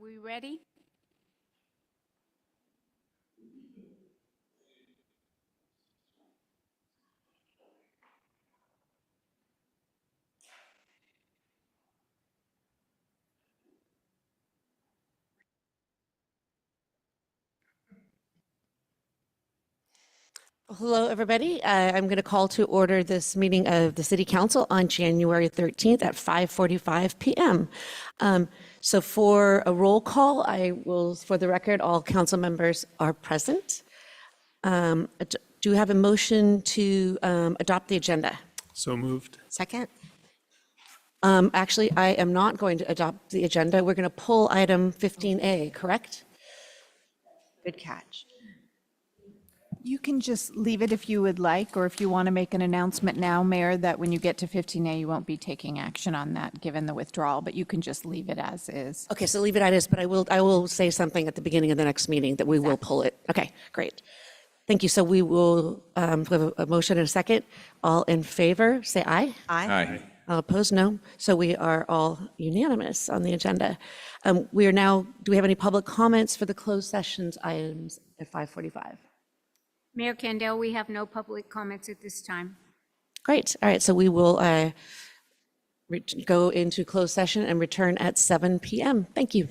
we ready? Hello, everybody. I'm going to call to order this meeting of the City Council on January 13th at 5:45 p.m. So for a roll call, I will, for the record, all council members are present. Do you have a motion to adopt the agenda? So moved. Second? Actually, I am not going to adopt the agenda. We're going to pull item 15A, correct? Good catch. You can just leave it if you would like, or if you want to make an announcement now, Mayor, that when you get to 15A, you won't be taking action on that, given the withdrawal, but you can just leave it as is. Okay, so leave it as is, but I will say something at the beginning of the next meeting that we will pull it. Okay, great. Thank you. So we will have a motion and a second. All in favor, say aye. Aye. All opposed, no. So we are all unanimous on the agenda. We are now, do we have any public comments for the closed sessions items at 5:45? Mayor Kendall, we have no public comments at this time. Great. All right, so we will go into closed session and return at 7 p.m. Thank you.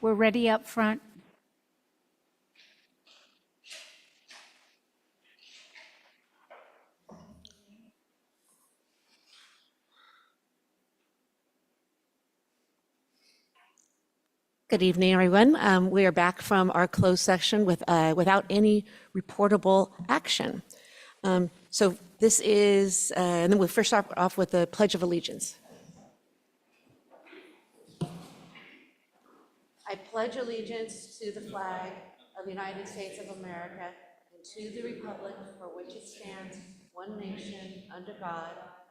We're ready up front. Good evening, everyone. We are back from our closed session without any reportable action. So this is, and then we'll first start off with the Pledge of Allegiance. I pledge allegiance to the flag of the United States of America and to the republic for which it stands, one nation, under God,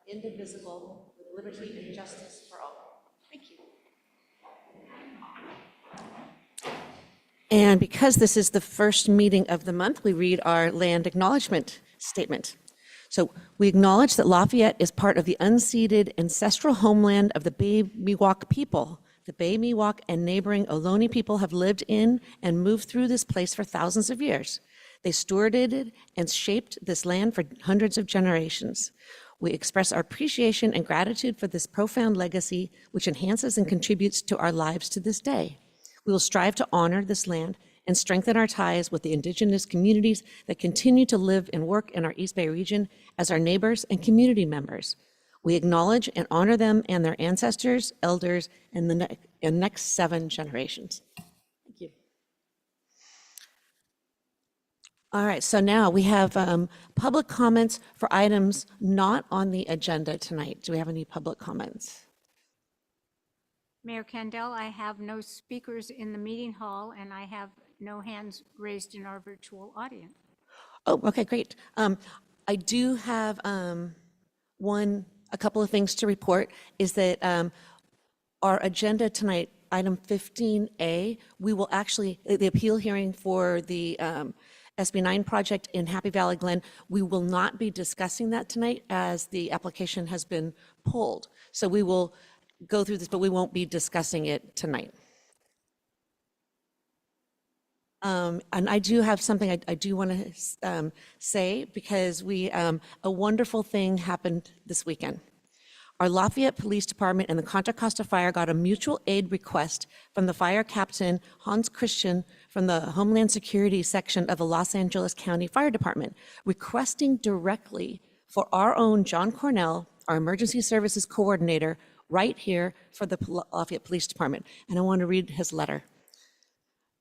indivisible, with liberty and justice for all. Thank you. And because this is the first meeting of the month, we read our land acknowledgement statement. So we acknowledge that Lafayette is part of the unceded ancestral homeland of the Bay Miwok people. The Bay Miwok and neighboring Ohlone people have lived in and moved through this place for thousands of years. They stewarded and shaped this land for hundreds of generations. We express our appreciation and gratitude for this profound legacy, which enhances and contributes to our lives to this day. We will strive to honor this land and strengthen our ties with the indigenous communities that continue to live and work in our East Bay region as our neighbors and community members. We acknowledge and honor them and their ancestors, elders, and the next 7 generations. Thank you. All right, so now we have public comments for items not on the agenda tonight. Do we have any public comments? Mayor Kendall, I have no speakers in the meeting hall, and I have no hands raised in our virtual audience. Oh, okay, great. I do have a couple of things to report, is that our agenda tonight, item 15A, we will actually, the appeal hearing for the SB 9 project in Happy Valley Glen, we will not be discussing that tonight as the application has been pulled. So we will go through this, but we won't be discussing it tonight. And I do have something I do want to say, because a wonderful thing happened this weekend. Our Lafayette Police Department and the Contra Costa Fire got a mutual aid request from the fire captain, Hans Christian, from the Homeland Security section of the Los Angeles County Fire Department, requesting directly for our own John Cornell, our emergency services coordinator, right here for the Lafayette Police Department. And I want to read his letter.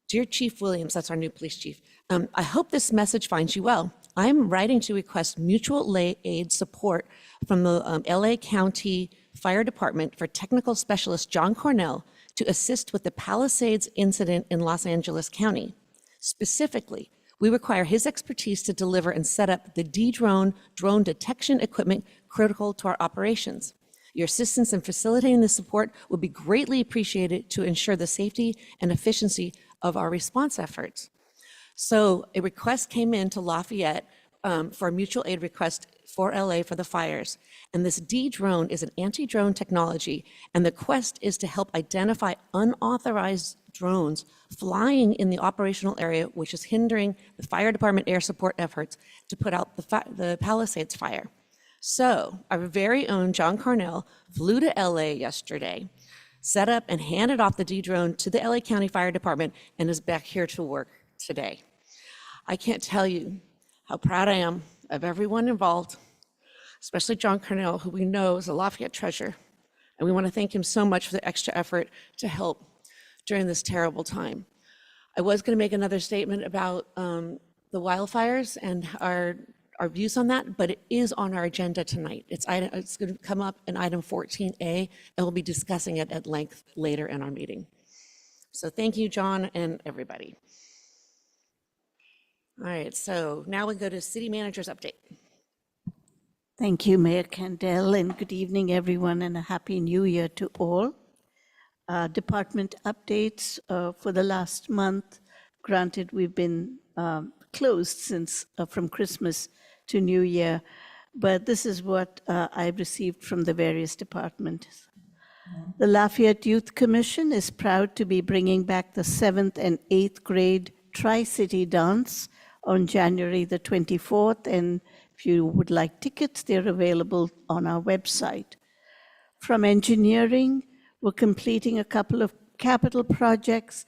Dear Chief Williams, that's our new police chief, I hope this message finds you well. I'm writing to request mutual aid support from the LA County Fire Department for technical specialist John Cornell to assist with the Palisades incident in Los Angeles County. Specifically, we require his expertise to deliver and set up the drone detection equipment critical to our operations. Your assistance in facilitating this support would be greatly appreciated to ensure the safety and efficiency of our response efforts. So a request came in to Lafayette for a mutual aid request for LA for the fires. And this drone is an anti-drone technology, and the quest is to help identify unauthorized drones flying in the operational area, which is hindering the fire department air support efforts to put out the Palisades fire. So our very own John Cornell flew to LA yesterday, set up and handed off the drone to the LA County Fire Department, and is back here to work today. I can't tell you how proud I am of everyone involved, especially John Cornell, who we know is a Lafayette treasure. And we want to thank him so much for the extra effort to help during this terrible time. I was going to make another statement about the wildfires and our views on that, but it is on our agenda tonight. It's going to come up in item 14A, and we'll be discussing it at length later in our meeting. So thank you, John, and everybody. All right, so now we go to City Manager's update. Thank you, Mayor Kendall, and good evening, everyone, and a Happy New Year to all. Department updates for the last month. Granted, we've been closed since from Christmas to New Year, but this is what I've received from the various departments. The Lafayette Youth Commission is proud to be bringing back the 7th and 8th grade Tri-City Dance on January the 24th, and if you would like tickets, they're available on our website. From engineering, we're completing a couple of capital projects,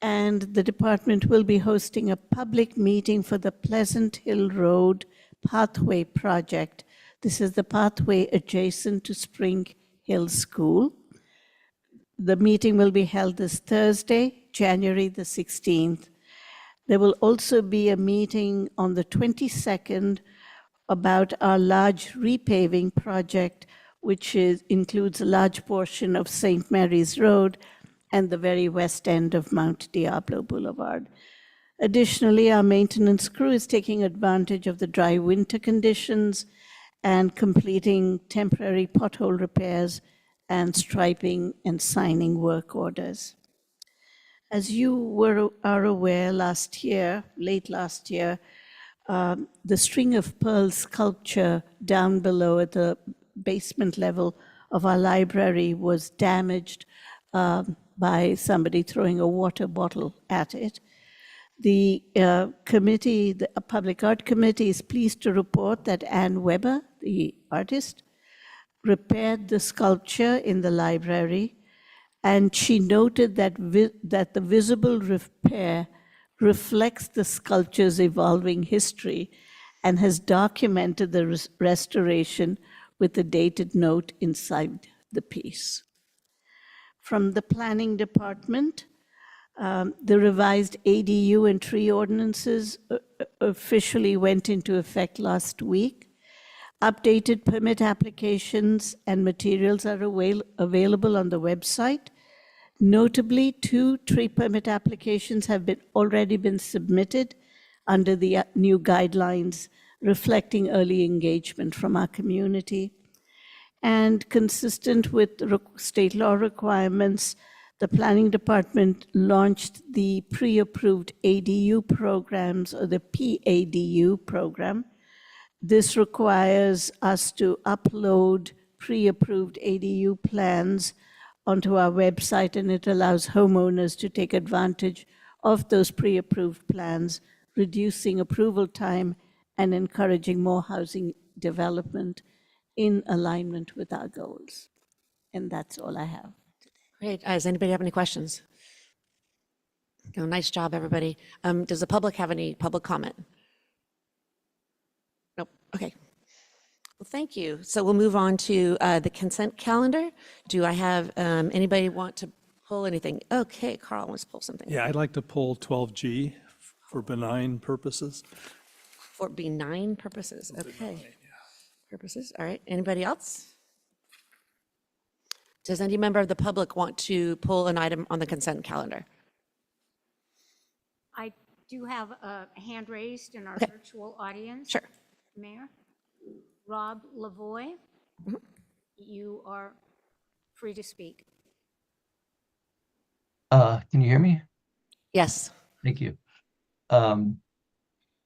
and the department will be hosting a public meeting for the Pleasant Hill Road Pathway Project. This is the pathway adjacent to Spring Hill School. The meeting will be held this Thursday, January the 16th. There will also be a meeting on the 22nd about our large repaving project, which includes a large portion of St. Mary's Road and the very west end of Mount Diablo Boulevard. Additionally, our maintenance crew is taking advantage of the dry winter conditions and completing temporary pothole repairs and striping and signing work orders. As you are aware, late last year, the String of Pearls sculpture down below at the basement level of our library was damaged by somebody throwing a water bottle at it. The committee, the Public Art Committee, is pleased to report that Ann Weber, the artist, repaired the sculpture in the library, and she noted that the visible repair reflects the sculpture's evolving history and has documented the restoration with a dated note inside the piece. From the Planning Department, the revised ADU and tree ordinances officially went into effect last week. Updated permit applications and materials are available on the website. Notably, 2 tree permit applications have already been submitted under the new guidelines, reflecting early engagement from our community. And consistent with state law requirements, the Planning Department launched the pre-approved ADU programs, or the PADU program. This requires us to upload pre-approved ADU plans onto our website, and it allows homeowners to take advantage of those pre-approved plans, reducing approval time and encouraging more housing development in alignment with our goals. And that's all I have. Great. Does anybody have any questions? Oh, nice job, everybody. Does the public have any public comment? Nope. Okay. Well, thank you. So we'll move on to the consent calendar. Do I have anybody want to pull anything? Okay, Carl wants to pull something. Yeah, I'd like to pull 12G for benign purposes. For benign purposes. Okay. Purposes. All right. Anybody else? Does any member of the public want to pull an item on the consent calendar? I do have a hand raised in our Okay. virtual audience. Sure. Mayor. Rob Lavoy, you are free to speak. Can you hear me? Yes. Thank you.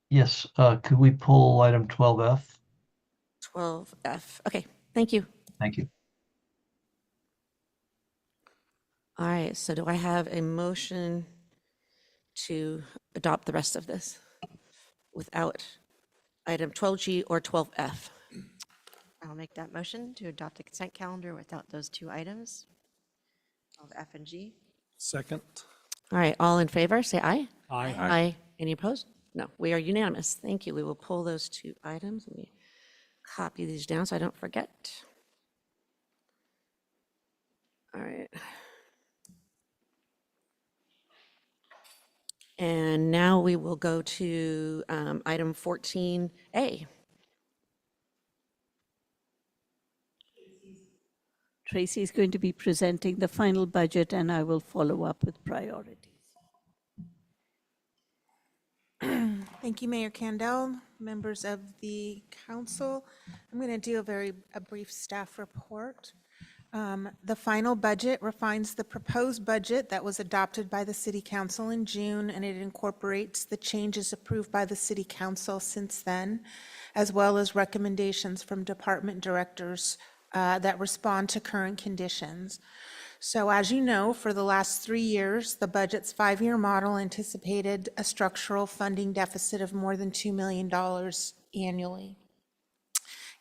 Yes, could we pull item 12F? 12F. Okay. Thank you. Thank you. All right. So do I have a motion to adopt the rest of this without item 12G or 12F? I'll make that motion to adopt the consent calendar without those 2 items of F and G. Second. All right. All in favor, say aye. Aye. Aye. Any opposed? No. We are unanimous. Thank you. We will pull those 2 items. Let me copy these down so I don't forget. All right. And now we will go to item 14A. Tracy is going to be presenting the final budget, and I will follow up with priorities. Thank you, Mayor Kandel, members of the council. I'm going to do a brief staff report. The final budget refines the proposed budget that was adopted by the City Council in June, and it incorporates the changes approved by the City Council since then, as well as recommendations from department directors that respond to current conditions. So as you know, for the last 3 years, the budget's 5-year model anticipated a structural funding deficit of more than $2 million annually.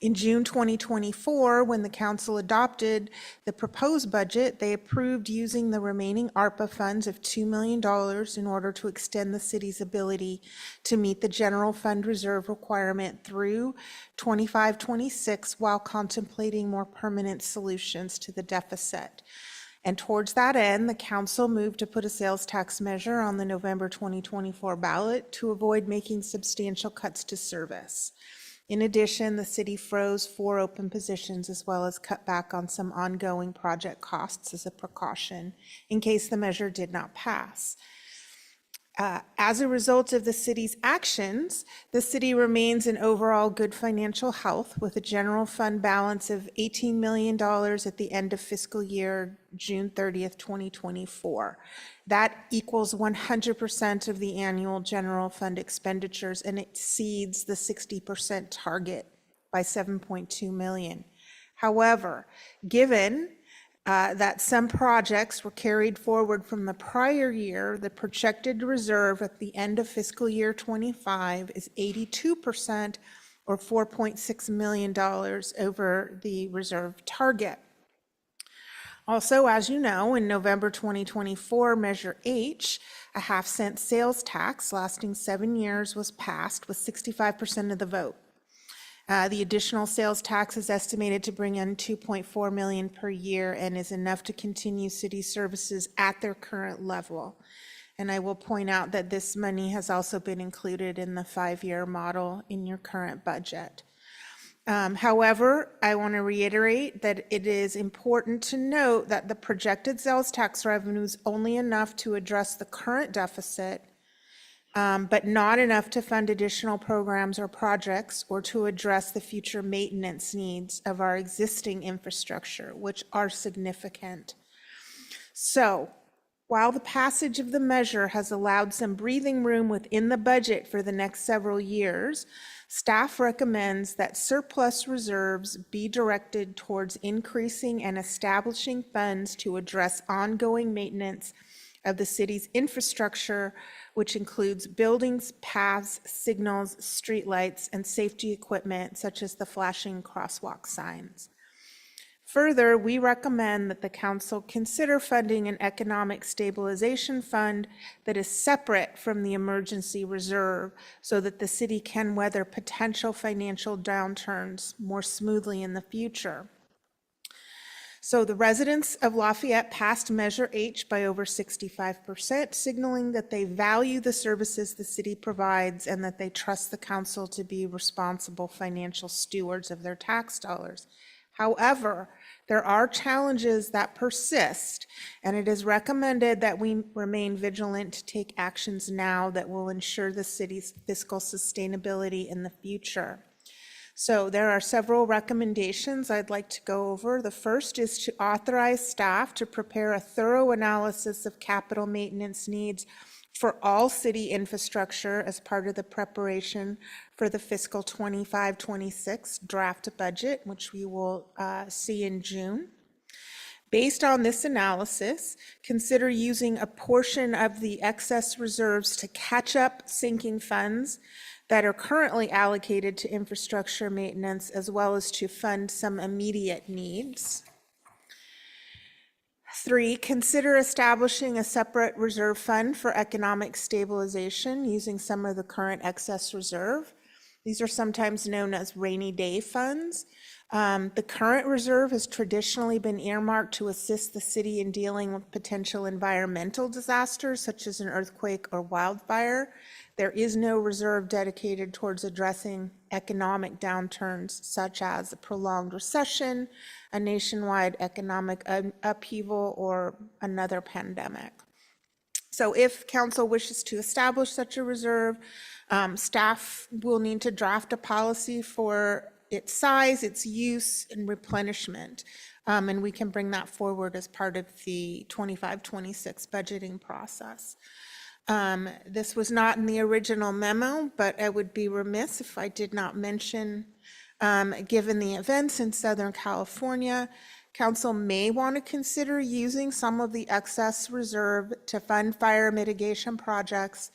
In June 2024, when the council adopted the proposed budget, they approved using the remaining ARPA funds of $2 million in order to extend the city's ability to meet the general fund reserve requirement through 25-26 while contemplating more permanent solutions to the deficit. And towards that end, the council moved to put a sales tax measure on the November 2024 ballot to avoid making substantial cuts to service. In addition, the city froze 4 open positions as well as cut back on some ongoing project costs as a precaution in case the measure did not pass. As a result of the city's actions, the city remains in overall good financial health with a general fund balance of $18 million at the end of fiscal year June 30th, 2024. That equals 100% of the annual general fund expenditures and exceeds the 60% target by $7.2 million. However, given that some projects were carried forward from the prior year, the projected reserve at the end of fiscal year 25 is 82% or $4.6 million over the reserve target. Also, as you know, in November 2024, Measure H, a half-cent sales tax lasting 7 years, was passed with 65% of the vote. The additional sales tax is estimated to bring in $2.4 million per year and is enough to continue city services at their current level. And I will point out that this money has also been included in the 5-year model in your current budget. However, I want to reiterate that it is important to note that the projected sales tax revenue is only enough to address the current deficit, but not enough to fund additional programs or projects or to address the future maintenance needs of our existing infrastructure, which are significant. So, while the passage of the measure has allowed some breathing room within the budget for the next several years, staff recommends that surplus reserves be directed towards increasing and establishing funds to address ongoing maintenance of the city's infrastructure, which includes buildings, paths, signals, streetlights, and safety equipment such as the flashing crosswalk signs. Further, we recommend that the council consider funding an economic stabilization fund that is separate from the emergency reserve so that the city can weather potential financial downturns more smoothly in the future. So the residents of Lafayette passed Measure H by over 65%, signaling that they value the services the city provides and that they trust the council to be responsible financial stewards of their tax dollars. However, there are challenges that persist, and it is recommended that we remain vigilant to take actions now that will ensure the city's fiscal sustainability in the future. So there are several recommendations I'd like to go over. The first is to authorize staff to prepare a thorough analysis of capital maintenance needs for all city infrastructure as part of the preparation for the fiscal 25-26 draft budget, which we will see in June. Based on this analysis, consider using a portion of the excess reserves to catch up sinking funds that are currently allocated to infrastructure maintenance, as well as to fund some immediate needs. 3, consider establishing a separate reserve fund for economic stabilization using some of the current excess reserve. These are sometimes known as rainy day funds. The current reserve has traditionally been earmarked to assist the city in dealing with potential environmental disasters such as an earthquake or wildfire. There is no reserve dedicated towards addressing economic downturns such as a prolonged recession, a nationwide economic upheaval, or another pandemic. So if council wishes to establish such a reserve, staff will need to draft a policy for its size, its use, and replenishment. And we can bring that forward as part of the 25-26 budgeting process. This was not in the original memo, but I would be remiss if I did not mention, given the events in Southern California, council may want to consider using some of the excess reserve to fund fire mitigation projects,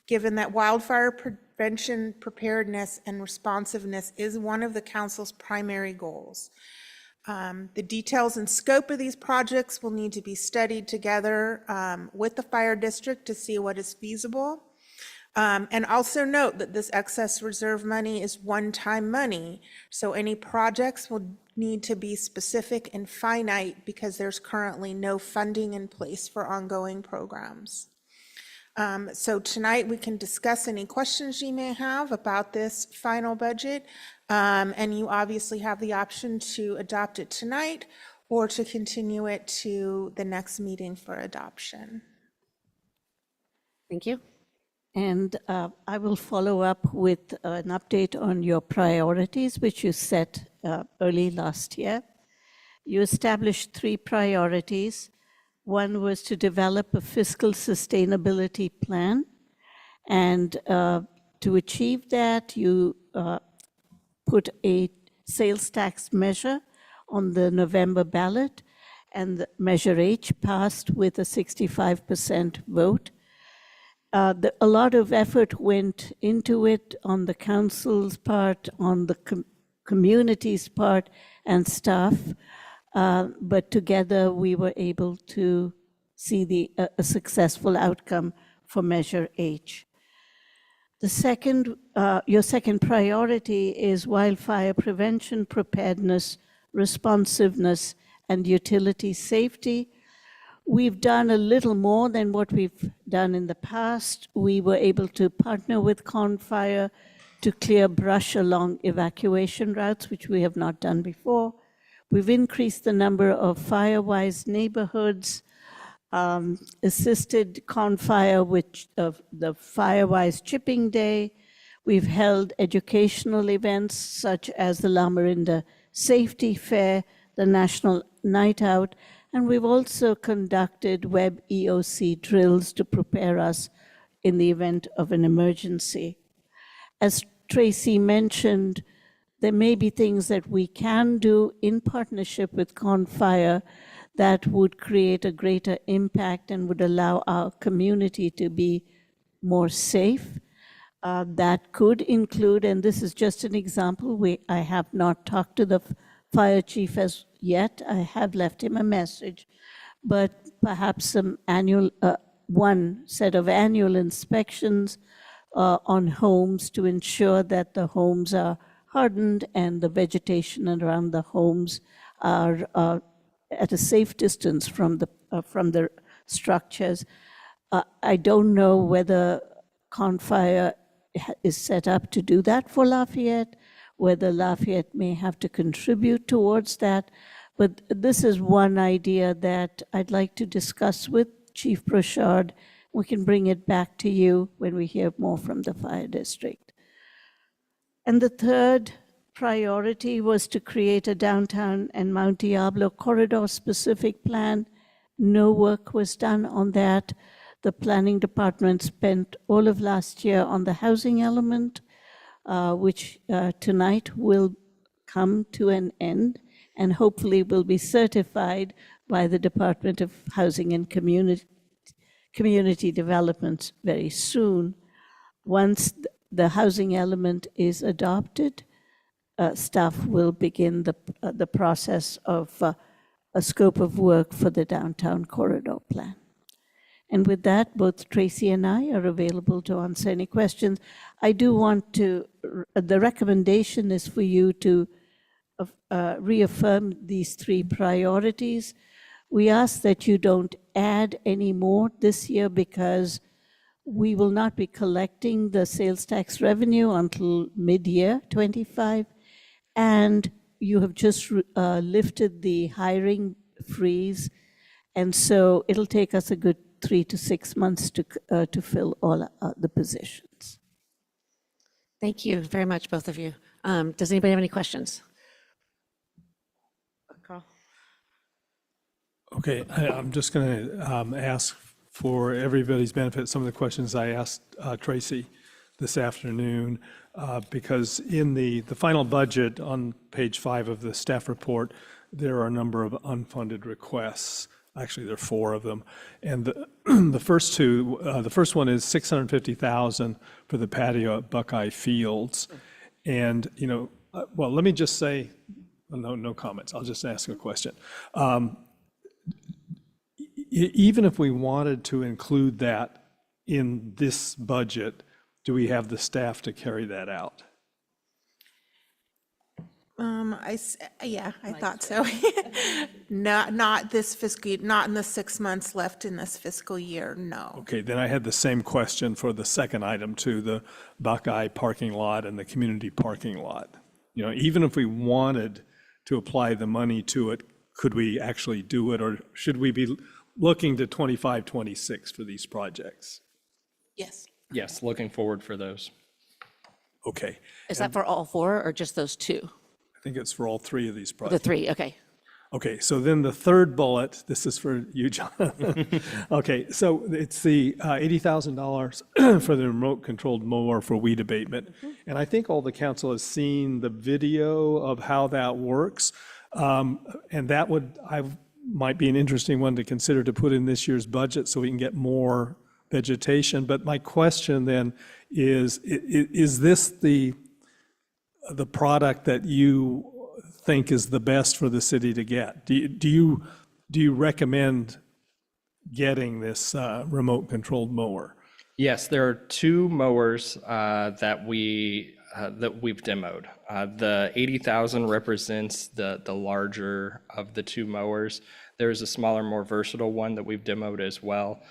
given that wildfire prevention, preparedness, and responsiveness is one of the council's primary goals. The details and scope of these projects will need to be studied together with the fire district to see what is feasible. And also note that this excess reserve money is one-time money, so any projects will need to be specific and finite because there's currently no funding in place for ongoing programs. So tonight we can discuss any questions you may have about this final budget, and you obviously have the option to adopt it tonight or to continue it to the next meeting for adoption. Thank you. And I will follow up with an update on your priorities, which you set early last year. You established 3 priorities. One was to develop a fiscal sustainability plan. And to achieve that, you put a sales tax measure on the November ballot, and the Measure H passed with a 65% vote. A lot of effort went into it on the council's part, on the community's part, and staff. But together we were able to see a successful outcome for Measure H. The second, your second priority is wildfire prevention, preparedness, responsiveness, and utility safety. We've done a little more than what we've done in the past. We were able to partner with Confire to clear brush along evacuation routes, which we have not done before. We've increased the number of Firewise neighborhoods, assisted Confire with the Firewise Chipping Day. We've held educational events such as the La Marinda Safety Fair, the National Night Out, and we've also conducted web EOC drills to prepare us in the event of an emergency. As Tracy mentioned, there may be things that we can do in partnership with Confire that would create a greater impact and would allow our community to be more safe. That could include, and this is just an example, I have not talked to the fire chief as yet. I have left him a message, but perhaps some one set of annual inspections on homes to ensure that the homes are hardened and the vegetation around the homes are at a safe distance from the structures. I don't know whether Confire is set up to do that for Lafayette, whether Lafayette may have to contribute towards that. But this is one idea that I'd like to discuss with Chief Brochard. We can bring it back to you when we hear more from the fire district. And the third priority was to create a downtown and Mount Diablo corridor-specific plan. No work was done on that. The planning department spent all of last year on the housing element, which tonight will come to an end and hopefully will be certified by the Department of Housing and Community Development very soon. Once the housing element is adopted, staff will begin the process of a scope of work for the downtown corridor plan. And with that, both Tracy and I are available to answer any questions. I do want to, the recommendation is for you to reaffirm these 3 priorities. We ask that you don't add any more this year because we will not be collecting the sales tax revenue until mid-year 25. And you have just lifted the hiring freeze. And so it'll take us a good 3 to 6 months to fill all the positions. Thank you very much, both of you. Does anybody have any questions? Carl? Okay, I'm just going to ask for everybody's benefit some of the questions I asked Tracy this afternoon, because in the final budget on page 5 of the staff report, there are a number of unfunded requests Actually, there are four of them. And the first two, the first one is 650,000 for the patio at Buckeye Fields. And, well, let me just say, no comments. I'll just ask a question. Even if we wanted to include that in this budget, do we have the staff to carry that out? I thought so. Not this fiscal, not in the 6 months left in this fiscal year, no. Okay, then I had the same question for the second item too, the Buckeye parking lot and the community parking lot. Even if we wanted to apply the money to it, could we actually do it, or should we be looking to 25, 26 for these projects? Yes. Yes, looking forward for those. Okay, Is that for all four or just those two? I think it's for all three of these The projects. three, okay. Okay, so then the third bullet, this is for you, Jonathan. Okay, so it's the $80,000 for the remote-controlled mower for weed abatement. And I think all the council has seen the video of how that works. And that might be an interesting one to consider to put in this year's budget so we can get more vegetation. But my question then is this the product that you think is the best for the city to get? Do you recommend getting this remote-controlled mower? Yes, there are two mowers that we've demoed. The 80,000 represents the larger of the two mowers. There is a smaller, more versatile one that we've demoed as well.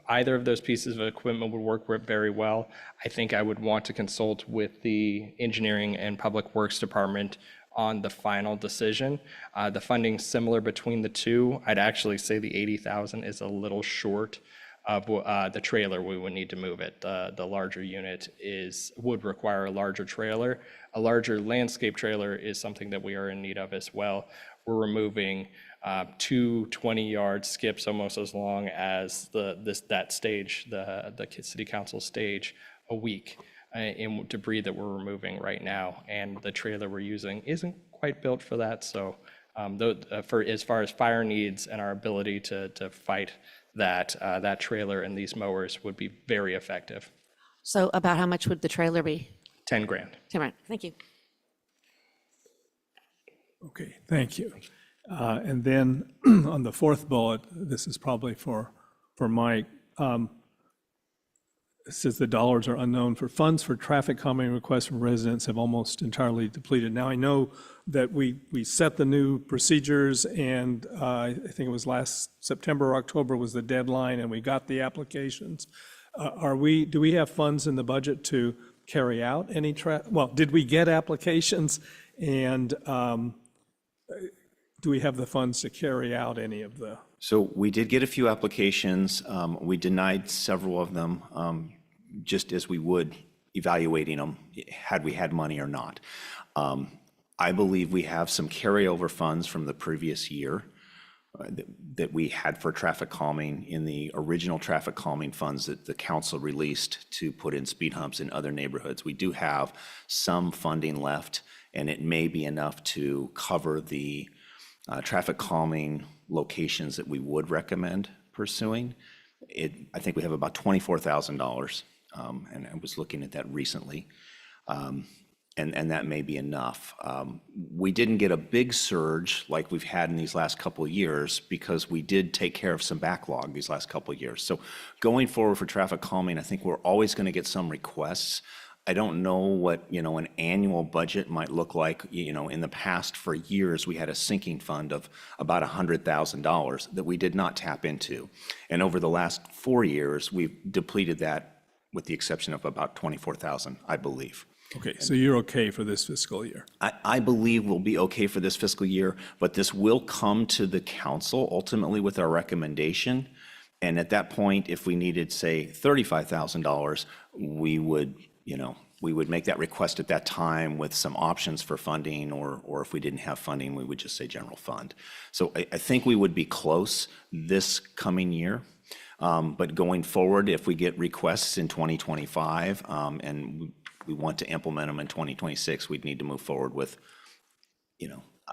Either of those pieces of equipment would work very well. I think I would want to consult with the Engineering and Public Works Department on the final decision. The funding's similar between the two. I'd actually say the 80,000 is a little short of the trailer we would need to move it. The larger unit would require a larger trailer. A larger landscape trailer is something that we are in need of as well. We're removing two 20-yard skips almost as long as that stage, the city council stage, a week in debris that we're removing right now. And the trailer we're using isn't quite built for that. So for as far as fire needs and our ability to fight that trailer and these mowers would be very effective. So about how much would the trailer be? 10 grand. Thank you. Okay, thank you. And then on the fourth bullet, this is probably for Mike. It says the dollars are unknown for funds for traffic calming requests from residents have almost entirely depleted. Now, I know that we set the new procedures, and I think it was last September or October was the deadline, and we got the applications. Do we have funds in the budget to carry out any did we get applications, and do we have the funds to carry out any of the? So we did get a few applications. We denied several of them, just as we would evaluating them, had we had money or not. I believe we have some carryover funds from the previous year that we had for traffic calming in the original traffic calming funds that the council released to put in speed humps in other neighborhoods. We do have some funding left, and it may be enough to cover the traffic calming locations that we would recommend pursuing. I think we have about $24,000, and I was looking at that recently, and that may be enough. We didn't get a big surge like we've had in these last couple of years because we did take care of some backlog these last couple of years. So going forward for traffic calming, I think we're always going to get some requests. I don't know what, an annual budget might look like. In the past, for years, we had a sinking fund of about $100,000 that we did not tap into. And over the last 4 years, we've depleted that with the exception of about $24,000, I believe. Okay, so you're okay for this fiscal year? I believe we'll be okay for this fiscal year, but this will come to the council ultimately with our recommendation. And at that point, if we needed, say, $35,000, we would make that request at that time with some options for funding, or if we didn't have funding, we would just say general fund. So I think we would be close this coming year. But going forward, if we get requests in 2025 and we want to implement them in 2026, we'd need to move forward with,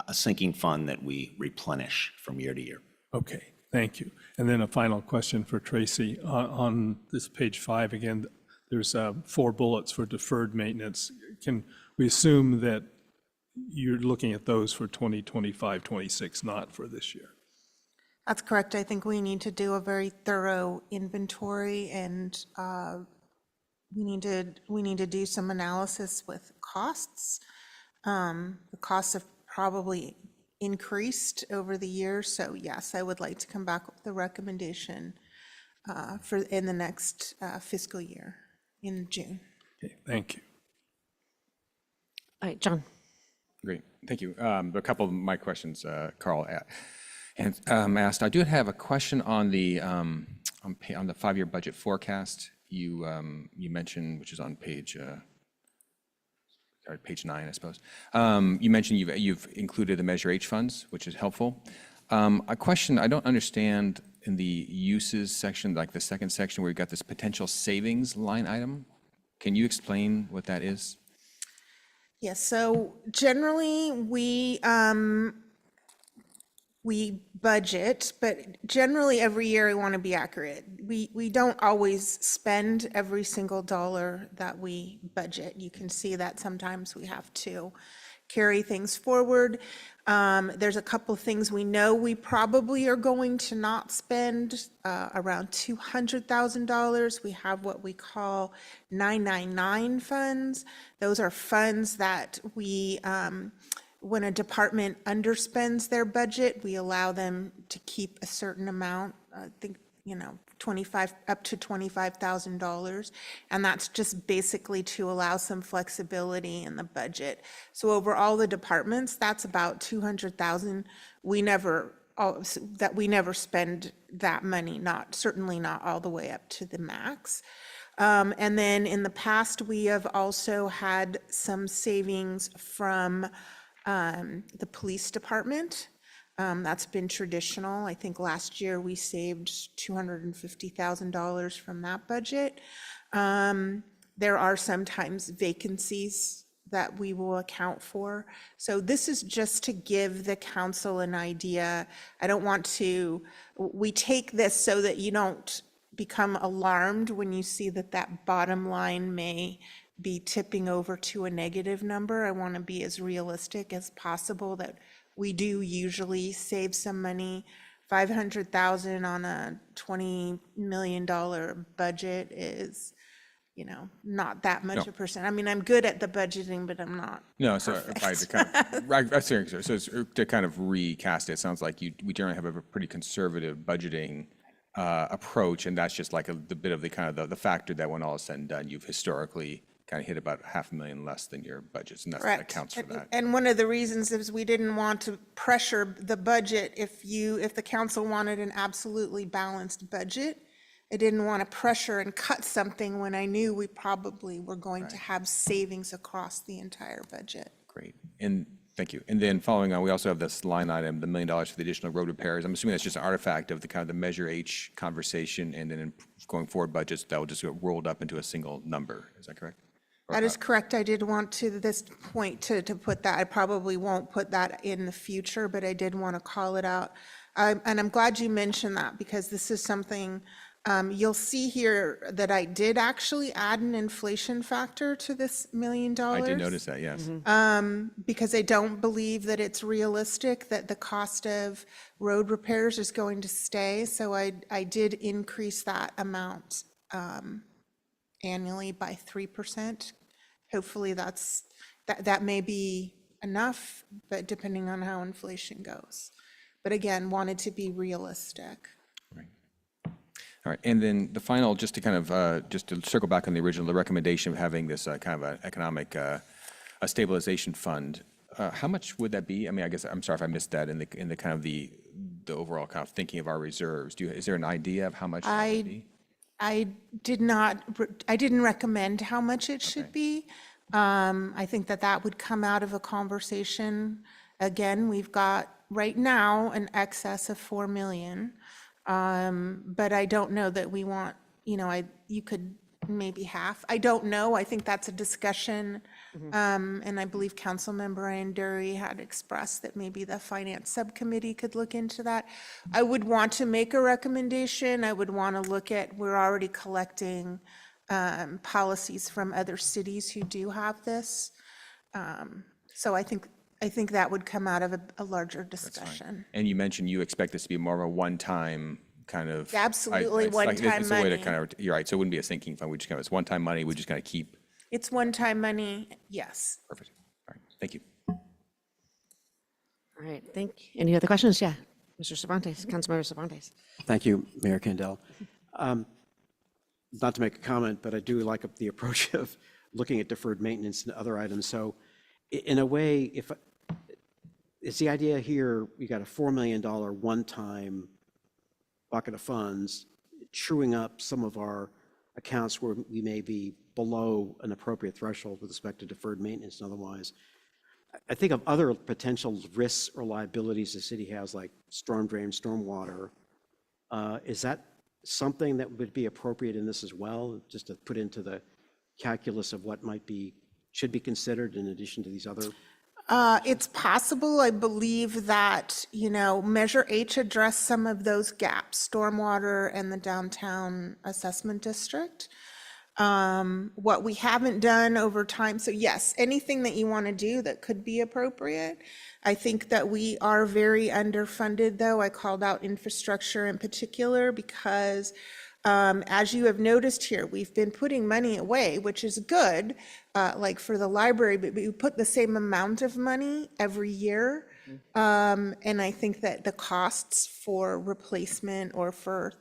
a sinking fund that we replenish from year to year. Okay, thank you. And then a final question for Tracy. On this page 5, again, there's 4 bullets for deferred maintenance. Can we assume that you're looking at those for 2025, 26, not for this year? That's correct. I think we need to do a very thorough inventory, and we need to do some analysis with costs. The costs have probably increased over the years, so yes, I would like to come back with the recommendation in the next fiscal year in June. Okay, thank you. All right, John. Great, thank you. A couple of my questions, Carl asked. I do have a question on the 5-year budget forecast. You mentioned, which is on page 9, I suppose. You mentioned you've included the Measure H funds, which is helpful. A question I don't understand in the uses section, like the second section where you've got this potential savings line item. Can you explain what that is? Yes, so generally we budget, but generally every year I want to be accurate. We don't always spend every single dollar that we budget. You can see that sometimes we have to carry things forward. There's a couple things we know we probably are going to not spend, around $200,000. We have what we call 999 funds. Those are funds that we, when a department underspends their budget, we allow them to keep a certain amount, I think, up to $25,000. And that's just basically to allow some flexibility in the budget. So over all the departments, that's about $200,000. We never spend that money, certainly not all the way up to the max. And then in the past, we have also had some savings from the police department. That's been traditional. I think last year we saved $250,000 from that budget. There are sometimes vacancies that we will account for. So this is just to give the council an idea. We take this so that you don't become alarmed when you see that bottom line may be tipping over to a negative number. I want to be as realistic as possible that we do usually save some money. $500,000 on a $20 million budget is, not that much a percent. I mean, I'm good at the budgeting, but I'm not. No, so to kind of recast it, sounds like we generally have a pretty conservative budgeting approach, and that's just like the bit of the factor that when all is said and done, you've historically kind of hit about $500,000 less than your budgets, and that accounts for that. And one of the reasons is we didn't want to pressure the budget. If the council wanted an absolutely balanced budget, I didn't want to pressure and cut something when I knew we probably were going to have savings across the entire budget. Great, and thank you. And then following on, we also have this line item, the $1 million for the additional road repairs. I'm assuming that's just an artifact of the Measure H conversation, and then in going forward budgets, that will just get rolled up into a single number. Is that correct? That is correct. I did want to this point to put that. I probably won't put that in the future, but I did want to call it out. And I'm glad you mentioned that, because this is something you'll see here that I did actually add an inflation factor to this $1 million. I did notice that, yes. Because I don't believe that it's realistic that the cost of road repairs is going to stay. So I did increase that amount annually by 3%. Hopefully that may be enough, but depending on how inflation goes. But again, wanted to be realistic. Right. All right, and then the final, just to kind of, just to circle back on the original, the recommendation of having this kind of an economic a stabilization fund, how much would that be? I mean, I guess, I'm sorry if I missed that in the kind of the overall kind of thinking of our reserves. Is there an idea of how much that would be? I didn't recommend how much it should be. I think that would come out of a conversation. Again, we've got right now an excess of 4 million. But I don't know that we want, you could maybe half. I don't know. I think that's a discussion. And I believe Councilmember Ryan Dury had expressed that maybe the Finance Subcommittee could look into that. I would want to make a recommendation. I would want to look at, we're already collecting policies from other cities who do have this. So I think that would come out of a larger discussion. And you mentioned you expect this to be more of a one-time kind of. Absolutely it's like- one-time It's a way to money. kind of, you're right, so it wouldn't be a sinking fund, we just kind of, it's one-time money, we just kind of keep. It's one-time money, yes. Perfect. All right, thank you. All right, any other questions? Yeah, Mr. Cervantes, Councilmember Cervantes. Thank you, Mayor Kendall. Not to make a comment, but I do like the approach of looking at deferred maintenance and other items. So in a way, if it's the idea here, we got a $4 million one-time bucket of funds, truing up some of our accounts where we may be below an appropriate threshold with respect to deferred maintenance and otherwise. I think of other potential risks or liabilities the city has, like storm drain, stormwater. Is that something that would be appropriate in this as well, just to put into the calculus of what should be considered in addition to these other? It's possible. I believe that, Measure H addressed some of those gaps, stormwater and the downtown assessment district. What we haven't done over time, so yes, anything that you want to do that could be appropriate. I think that we are very underfunded, though. I called out infrastructure in particular because as you have noticed here, we've been putting money away, which is good, like for the library, but we put the same amount of money every year. And I think that the costs for replacement or for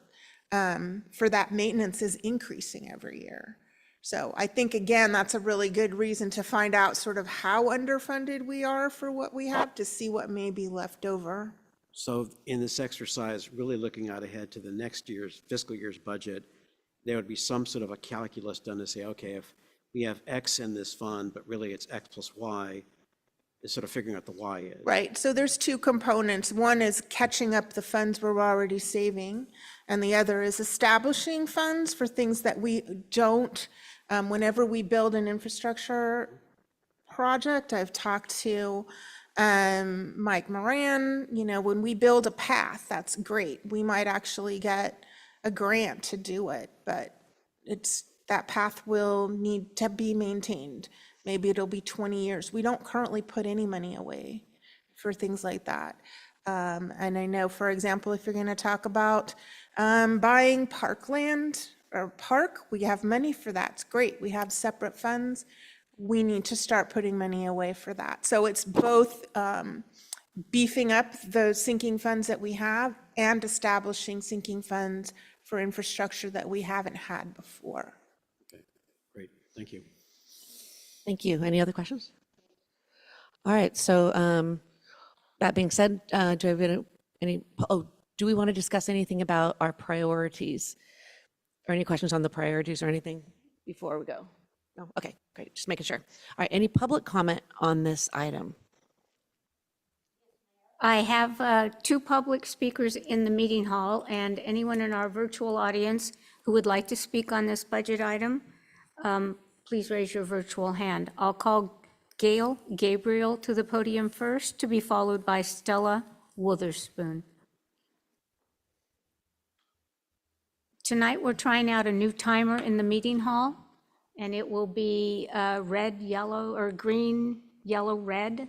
that maintenance is increasing every year. So I think, again, that's a really good reason to find out sort of how underfunded we are for what we have, to see what may be left over. So in this exercise, really looking out ahead to the next year's fiscal year's budget, there would be some sort of a calculus done to say, okay, if we have X in this fund, but really it's X plus Y, is sort of figuring out the Y is. Right, so there's two components. One is catching up the funds we're already saving, and the other is establishing funds for things that we don't. Whenever we build an infrastructure project, I've talked to Mike Moran, when we build a path, that's great. We might actually get a grant to do it, but that path will need to be maintained. Maybe it'll be 20 years. We don't currently put any money away for things like that. And I know, for example, if you're going to talk about buying parkland or park, we have money for that. It's great. We have separate funds. We need to start putting money away for that. So it's both beefing up those sinking funds that we have and establishing sinking funds for infrastructure that we haven't had before. Okay, great, thank you. Thank you. Any other questions? All right, so that being said, do we have do we want to discuss anything about our priorities? Or any questions on the priorities or anything before we go? No? Okay, great, just making sure. All right, any public comment on this item? I have two public speakers in the meeting hall, and anyone in our virtual audience who would like to speak on this budget item, please raise your virtual hand. I'll call Gail Gabriel to the podium first, to be followed by Stella Witherspoon. Tonight, we're trying out a new timer in the meeting hall, and it will be red, yellow, or green, yellow, red,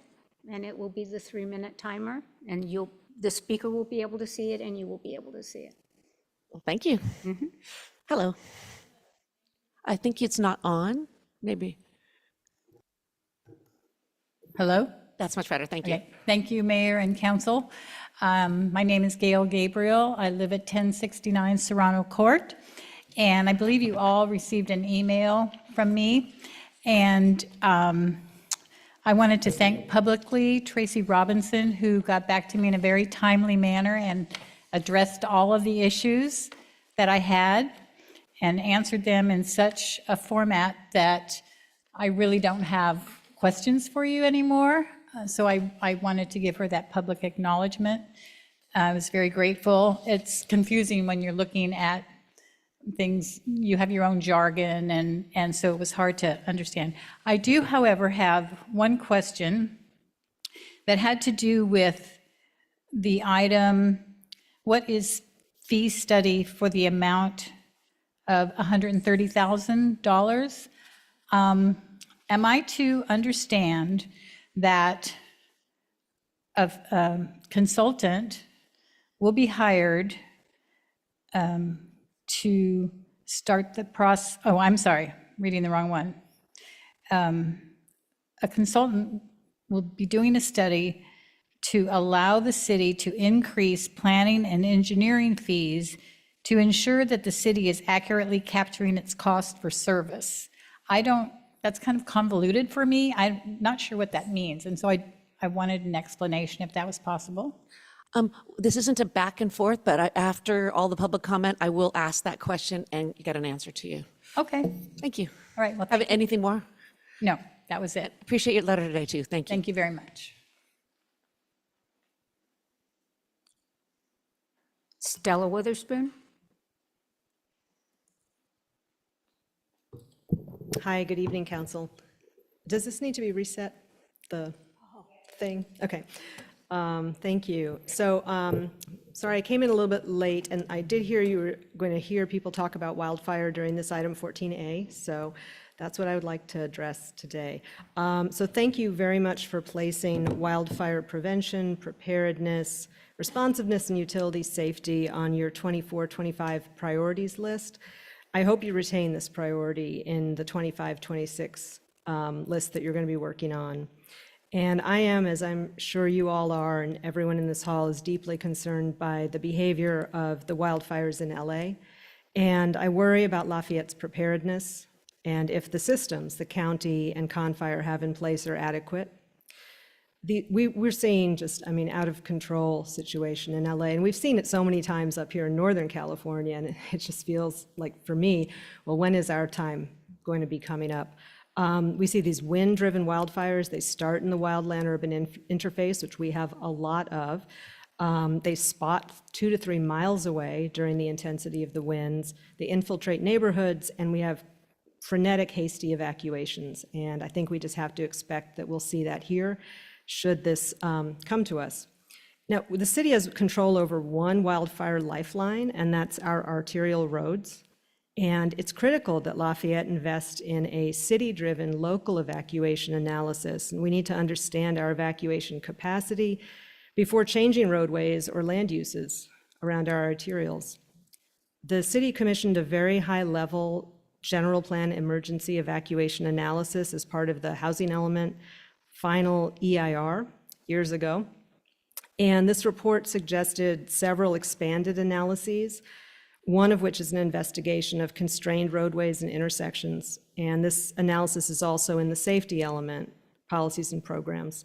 and it will be the 3-minute timer, and the speaker will be able to see it, and you will be able to see it. Well, thank you. Hello. I think it's not on, maybe. Hello? That's much better, thank you. Okay. Thank you, Mayor and Council. My name is Gail Gabriel. I live at 1069 Serrano Court, and I believe you all received an email from me. And I wanted to thank publicly Tracy Robinson, who got back to me in a very timely manner and addressed all of the issues that I had and answered them in such a format that I really don't have questions for you anymore. So I wanted to give her that public acknowledgement. I was very grateful. It's confusing when you're looking at things, you have your own jargon, and so it was hard to understand. I do, however, have one question that had to do with the item, what is fee study for the amount of $130,000? Am I to understand that a consultant will be hired to start the process? Oh, I'm sorry, reading the wrong one. A consultant will be doing a study to allow the city to increase planning and engineering fees to ensure that the city is accurately capturing its cost for service. That's kind of convoluted for me. I'm not sure what that means. And so I wanted an explanation if that was possible. This isn't a back and forth, but after all the public comment, I will ask that question and get an answer to you. Okay. Thank you. All right. Well, Have anything more? no, that was it. Appreciate your letter today, too. Thank you. Thank you very much. Stella Witherspoon? Hi, good evening, council. Does this need to be reset, the thing? Okay. Thank you. So, sorry, I came in a little bit late, and I did hear you were going to hear people talk about wildfire during this item 14A, so that's what I would like to address today. So thank you very much for placing wildfire prevention, preparedness, responsiveness, and utility safety on your 24-25 priorities list. I hope you retain this priority in the 25-26 list that you're going to be working on. And I am, as I'm sure you all are, and everyone in this hall is deeply concerned by the behavior of the wildfires in LA. And I worry about Lafayette's preparedness and if the systems the county and Confire have in place are adequate. We're seeing just, out of control situation in LA, and we've seen it so many times up here in Northern California, and it just feels like, for me, well, when is our time going to be coming up? We see these wind-driven wildfires. They start in the wildland-urban interface, which we have a lot of. They spot 2 to 3 miles away during the intensity of the winds. They infiltrate neighborhoods, and we have frenetic, hasty evacuations. And I think we just have to expect that we'll see that here, should this come to us. Now, the city has control over one wildfire lifeline, and that's our arterial roads. And it's critical that Lafayette invest in a city-driven local evacuation analysis. And we need to understand our evacuation capacity before changing roadways or land uses around our arterials. The city commissioned a very high-level general plan emergency evacuation analysis as part of the housing element final EIR years ago. And this report suggested several expanded analyses, one of which is an investigation of constrained roadways and intersections. And this analysis is also in the safety element, policies and programs.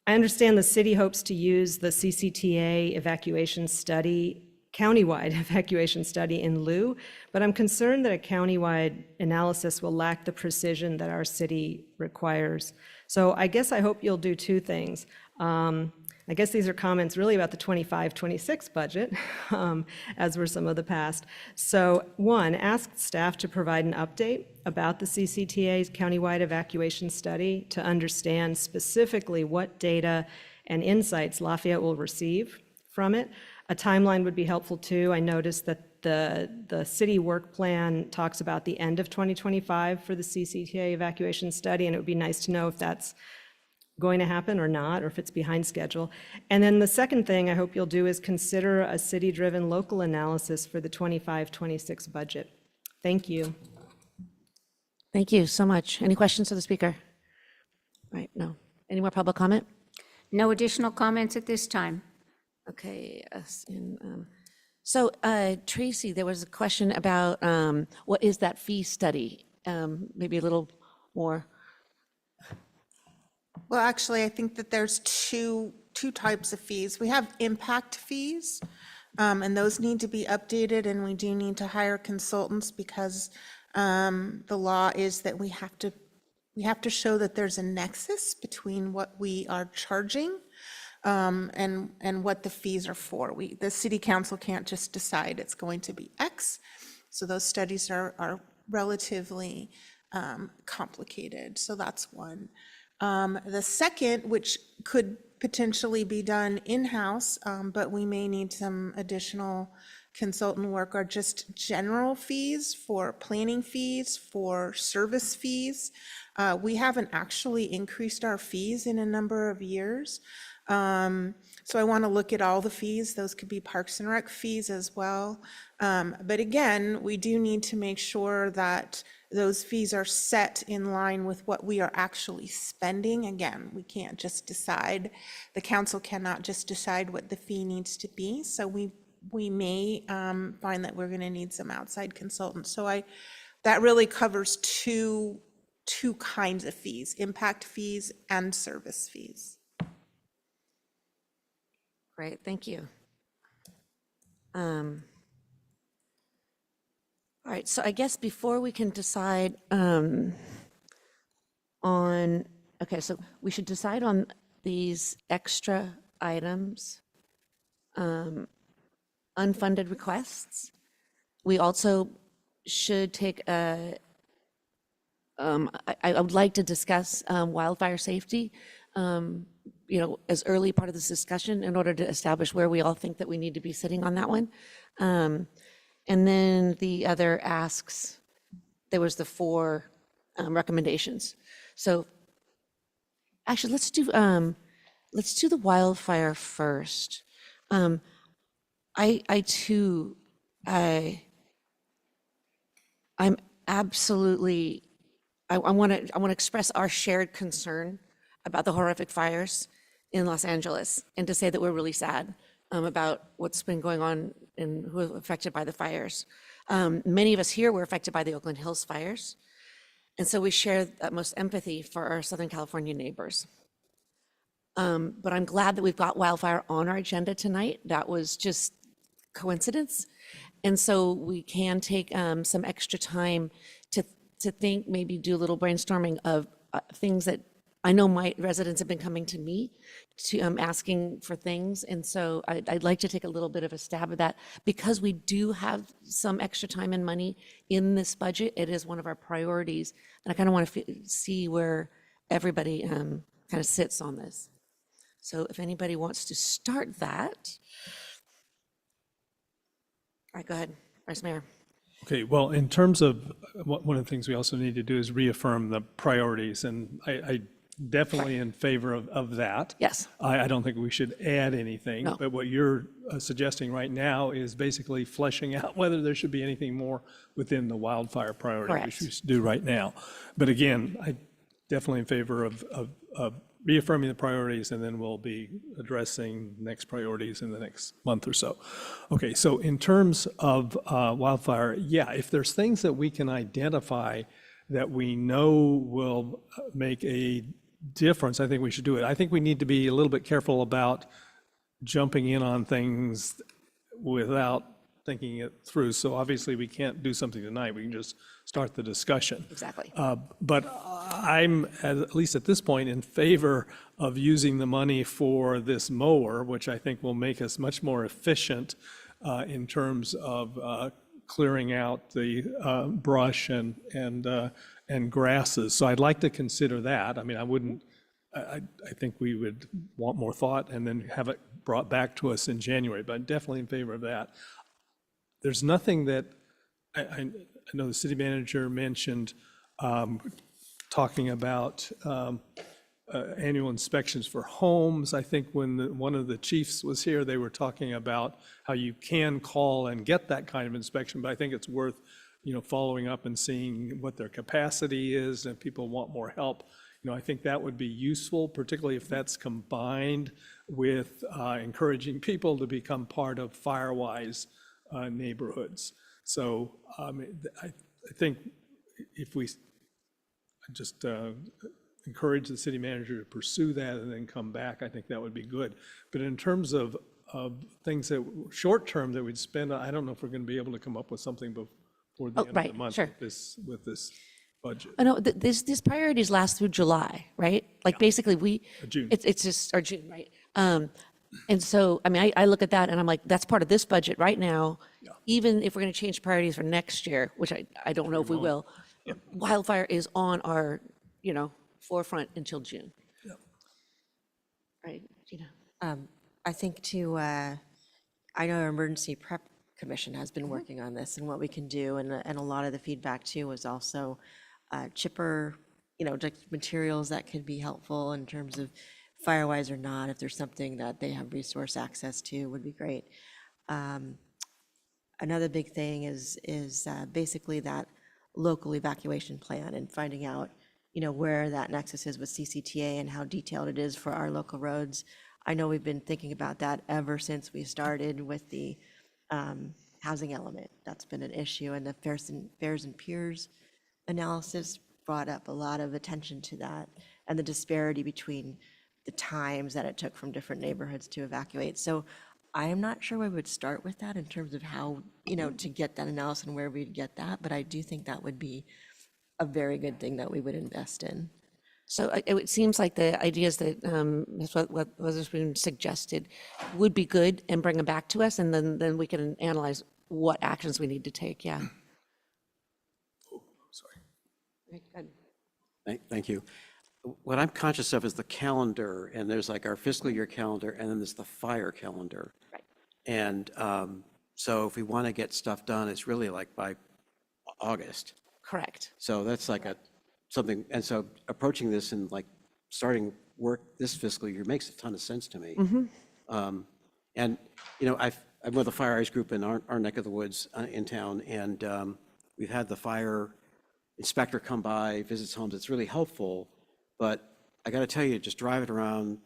I understand the city hopes to use the CCTA evacuation study, countywide evacuation study in lieu, but I'm concerned that a countywide analysis will lack the precision that our city requires. So I guess I hope you'll do two things. I guess these are comments really about the 25-26 budget, as were some of the past. So one, ask staff to provide an update about the CCTA's countywide evacuation study to understand specifically what data and insights Lafayette will receive from it. A timeline would be helpful too. I noticed that the city work plan talks about the end of 2025 for the CCTA evacuation study, and it would be nice to know if that's going to happen or not, or if it's behind schedule. And then the second thing I hope you'll do is consider a city-driven local analysis for the 25-26 budget. Thank you. Thank you so much. Any questions of the speaker? Right, no. Any more public comment? No additional comments at this time. Okay, so Tracy, there was a question about what is that fee study? Maybe a little more. Well, actually, I think that there's two types of fees. We have impact fees, and those need to be updated, and we do need to hire consultants because the law is that we have to show that there's a nexus between what we are charging and what the fees are for. The city council can't just decide it's going to be X. So those studies are relatively complicated. So that's one. The second, which could potentially be done in-house, but we may need some additional consultant work, are just general fees for planning fees, for service fees. We haven't actually increased our fees in a number of years. So I want to look at all the fees. Those could be Parks and Rec fees as well. But again, we do need to make sure that those fees are set in line with what we are actually spending. Again, we can't just decide, the council cannot just decide what the fee needs to be. So we may find that we're going to need some outside consultants. So that really covers two kinds of fees, impact fees and service fees. Great, thank you. All right, so I guess before we can decide on, okay, so we should decide on these extra items, unfunded requests. We also should take a, I would like to discuss wildfire safety, as early part of this discussion in order to establish where we all think that we need to be sitting on that one. And then the other asks, there was the 4 recommendations. So actually, let's do the wildfire first. I too, I'm absolutely, I want to express our shared concern about the horrific fires in Los Angeles, and to say that we're really sad about what's been going on and who are affected by the fires. Many of us here were affected by the Oakland Hills fires, and so we share utmost empathy for our Southern California neighbors. But I'm glad that we've got wildfire on our agenda tonight. That was just coincidence. And so we can take some extra time to think, maybe do a little brainstorming of things that I know my residents have been coming to me to asking for things. And so I'd like to take a little bit of a stab at that. Because we do have some extra time and money in this budget, it is one of our priorities. And I kind of want to see where everybody kind of sits on this. So if anybody wants to start that. All right, go ahead, Vice Mayor. Okay, well, in terms of, one of the things we also need to do is reaffirm the priorities, and I definitely in favor of that. Yes. I don't think we should add anything. No. But what you're suggesting right now is basically fleshing out whether there should be anything more within the wildfire priority, which we should do right now. But again, I definitely in favor of reaffirming the priorities, and then we'll be addressing next priorities in the next month or so. Okay, so in terms of wildfire, yeah, if there's things that we can identify that we know will make a difference, I think we should do it. I think we need to be a little bit careful about jumping in on things without thinking it through. So obviously we can't do something tonight. We can just start the discussion. Exactly. But I'm, at least at this point, in favor of using the money for this mower, which I think will make us much more efficient in terms of clearing out the brush and grasses. So I'd like to consider that. I mean, I think we would want more thought and then have it brought back to us in January, but I'm definitely in favor of that. There's nothing that, I know the city manager mentioned talking about annual inspections for homes. I think when one of the chiefs was here, they were talking about how you can call and get that kind of inspection, but I think it's worth, following up and seeing what their capacity is, and if people want more help. I think that would be useful, particularly if that's combined with encouraging people to become part of Firewise neighborhoods. So I think if we just encourage the city manager to pursue that and then come back, I think that would be good. But in terms of things that short term that we'd spend, I don't know if we're going to be able to come up with something before the end of the month sure. with this budget. I know these priorities last through July, right? Like basically June. It's just, or June, right? And so, I mean, I look at that and I'm like, that's part of this budget right now. Even if we're going to change priorities for next year, which I don't know if we will, wildfire is on our, forefront until June. Right, Gina? I think I know our Emergency Prep Commission has been working on this and what we can do, and a lot of the feedback too was also chipper, like materials that could be helpful in terms of Firewise or not, if there's something that they have resource access to, would be great. Another big thing is basically that local evacuation plan and finding out, where that nexus is with CCTA and how detailed it is for our local roads. I know we've been thinking about that ever since we started with the housing element. That's been an issue, and the fares and peers analysis brought up a lot of attention to that and the disparity between the times that it took from different neighborhoods to evacuate. So I am not sure we would start with that in terms of how, to get that analysis and where we'd get that, but I do think that would be a very good thing that we would invest in. So it seems like the ideas that what was being suggested would be good and bring them back to us, and then we can analyze what actions we need to take, yeah. Sorry. Good. Thank you. What I'm conscious of is the calendar, and there's like our fiscal year calendar, and then there's the fire calendar. Right. And so if we want to get stuff done, it's really like by August. Correct. So that's like something, and so approaching this and like starting work this fiscal year makes a ton of sense to me. And, I'm with the Fire Ice Group in our neck of the woods in town, and we've had the fire inspector come by, visits homes. It's really helpful, but I got to tell you, just driving around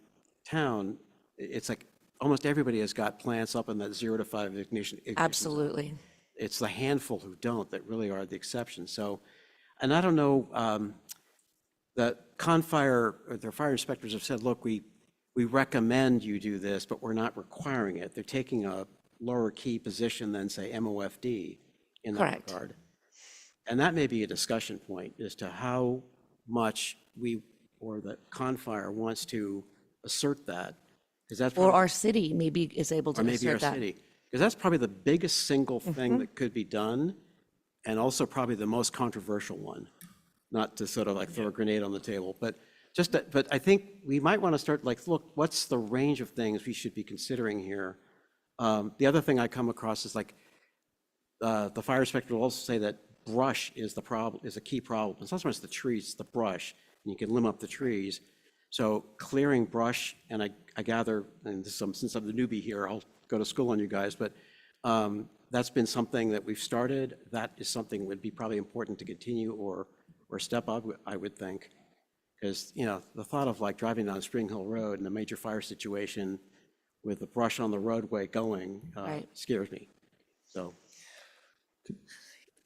town, it's like almost everybody has got plants up in that 0 to 5 ignition. Absolutely. It's the handful who don't that really are the exception. So, and I don't know, the Confire, or their fire inspectors have said, look, we recommend you do this, but we're not requiring it. They're taking a lower key position than, say, MOFD in that Correct. regard. And that may be a discussion point as to how much we, or the Confire wants to assert that. Because that's Or our city maybe is able to or maybe assert our that. city. Because that's probably the biggest single thing that could be done, and also probably the most controversial one. Not to sort of like throw a grenade on the table, but just that, but I think we might want to start like, look, what's the range of things we should be considering here? The other thing I come across is like, the fire inspector will also say that brush is the problem, is a key problem. It's not so much the trees, it's the brush, and you can limb up the trees. So clearing brush, and I gather, and this is since I'm the newbie here, I'll go to school on you guys, but that's been something that we've started. That is something that would be probably important to continue or step up, I would think. Because, the thought of like driving down Spring Hill Road in a major fire situation with the brush on the roadway going Right. scares me. So.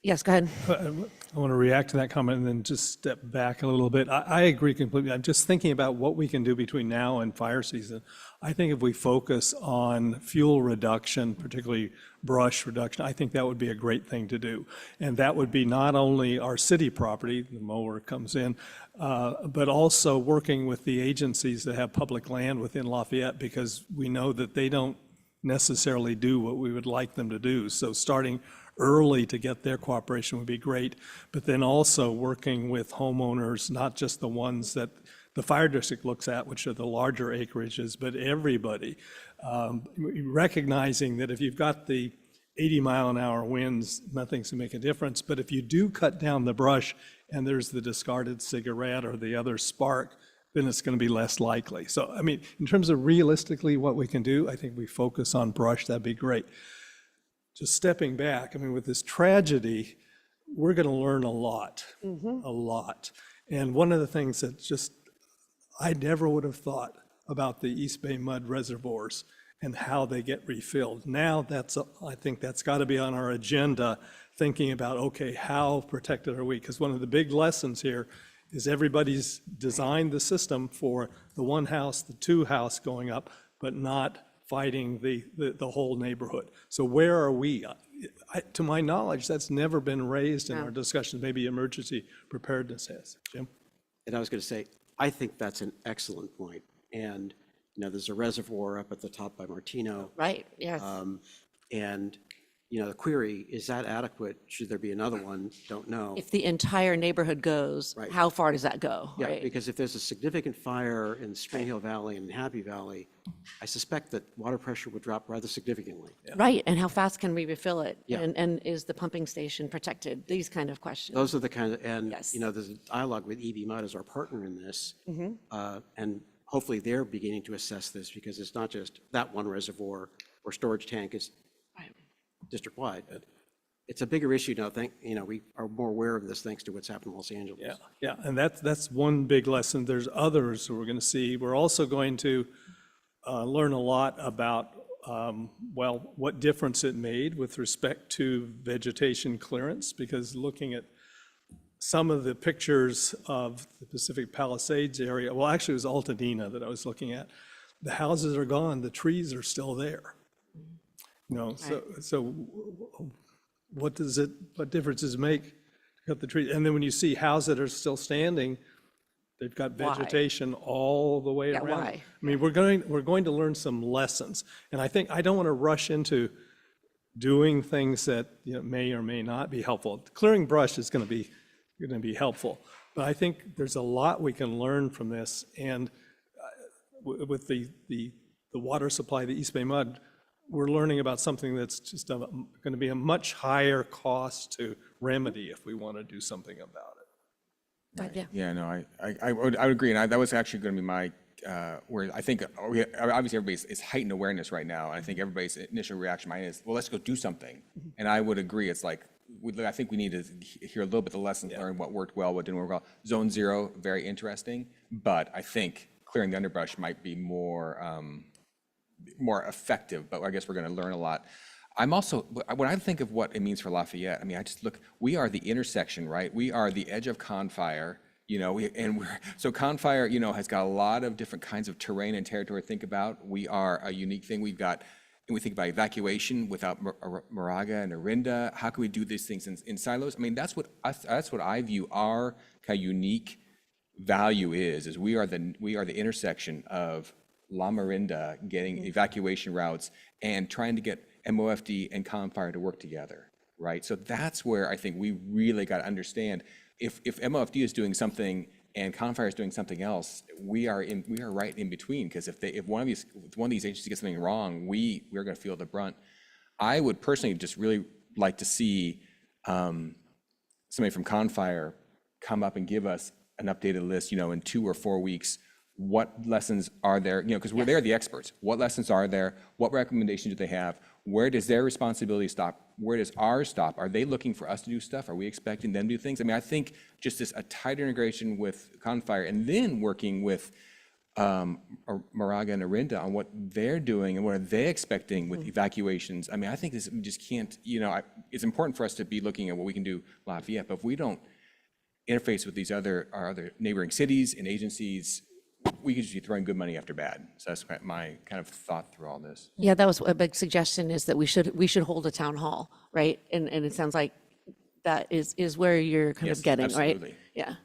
Yes, go ahead. I want to react to that comment and then just step back a little bit. I agree completely. I'm just thinking about what we can do between now and fire season. I think if we focus on fuel reduction, particularly brush reduction, I think that would be a great thing to do. And that would be not only our city property, the mower comes in, but also working with the agencies that have public land within Lafayette, because we know that they don't necessarily do what we would like them to do. So starting early to get their cooperation would be great, but then also working with homeowners, not just the ones that the fire district looks at, which are the larger acreages, but everybody, recognizing that if you've got the 80-mile-an-hour winds, nothing's going to make a difference. But if you do cut down the brush and there's the discarded cigarette or the other spark, then it's going to be less likely. So, I mean, in terms of realistically what we can do, I think we focus on brush, that'd be great. Just stepping back, I mean, with this tragedy, we're going to learn a lot, a lot. And one of the things that just, I never would have thought about the East Bay mud reservoirs and how they get refilled. Now I think that's got to be on our agenda, thinking about, okay, how protected are we? Because one of the big lessons here is everybody's designed the system for the one house, the two house going up, but not fighting the whole neighborhood. So where are we? To my knowledge, that's never been raised in our discussions. Maybe emergency preparedness has. Jim? And I was going to say, I think that's an excellent point. And there's a reservoir up at the top by Martino. Right, yes. And, the query, is that adequate? Should there be another one? Don't know. If the entire neighborhood goes, Right. how far does that go, Yeah, right? because if there's a significant fire in Spring Hill Valley and Happy Valley, I suspect that water pressure would drop rather significantly. Right, and how fast can we refill it? Yeah. And is the pumping station protected? These kind of questions. Those are the kind of, and, Yes. there's a dialogue with EB Mud as our partner in this. Mm-hmm. And hopefully they're beginning to assess this because it's not just that one reservoir or storage tank is district-wide. It's a bigger issue now. We are more aware of this thanks to what's happened in Los Angeles. Yeah, yeah, and that's one big lesson. There's others we're going to see. We're also going to learn a lot about, what difference it made with respect to vegetation clearance, because looking at some of the pictures of the Pacific Palisades area, well, actually it was Altadena that I was looking at. The houses are gone, the trees are still there. So what difference does it make to cut the trees? And then when you see houses that are still standing, they've got Why? vegetation all the way Yeah, around. why? I mean, we're going to learn some lessons. And I think, I don't want to rush into doing things that, may or may not be helpful. Clearing brush is going to be helpful. But I think there's a lot we can learn from this. And with the water supply, the East Bay Mud, we're learning about something that's just going to be a much higher cost to remedy if we want to do something about it. Yeah. Yeah, no, I would agree, and that was actually going to be my, where I think, obviously everybody is heightened awareness right now, and I think everybody's initial reaction mine is, well, let's go do something. And I would agree, it's like, I think we need to hear a little bit of the lessons learned, what worked well, what didn't work well. Zone 0, very interesting, but I think clearing the underbrush might be more effective, but I guess we're going to learn a lot. I'm also, when I think of what it means for Lafayette, I mean, I just look, we are the intersection, right? We are the edge of Confire, so Confire, has got a lot of different kinds of terrain and territory to think about. We are a unique thing. We've got, and we think about evacuation without Moraga and Orinda. How can we do these things in silos? I mean, that's what I view our kind of unique value is we are the intersection of La Morinda getting evacuation routes and trying to get MOFD and Confire to work together, right? So that's where I think we really got to understand if MOFD is doing something and Confire is doing something else, we are right in between, because if one of these agencies gets something wrong, we're going to feel the brunt. I would personally just really like to see somebody from Confire come up and give us an updated list, in 2 or 4 weeks. What lessons are there, because they're the experts. What lessons are there? What recommendations do they have? Where does their responsibility stop? Where does ours stop? Are they looking for us to do stuff? Are we expecting them to do things? I mean, I think just a tighter integration with Confire and then working with Moraga and Orinda on what they're doing and what are they expecting with evacuations. I mean, I think we just can't, it's important for us to be looking at what we can do Lafayette, but if we don't interface with our other neighboring cities and agencies, we could just be throwing good money after bad. So that's my kind of thought through all this. Yeah, that was a big suggestion, is that we should hold a town hall, right? And it sounds like that is where you're kind of getting, absolutely. right? Yeah.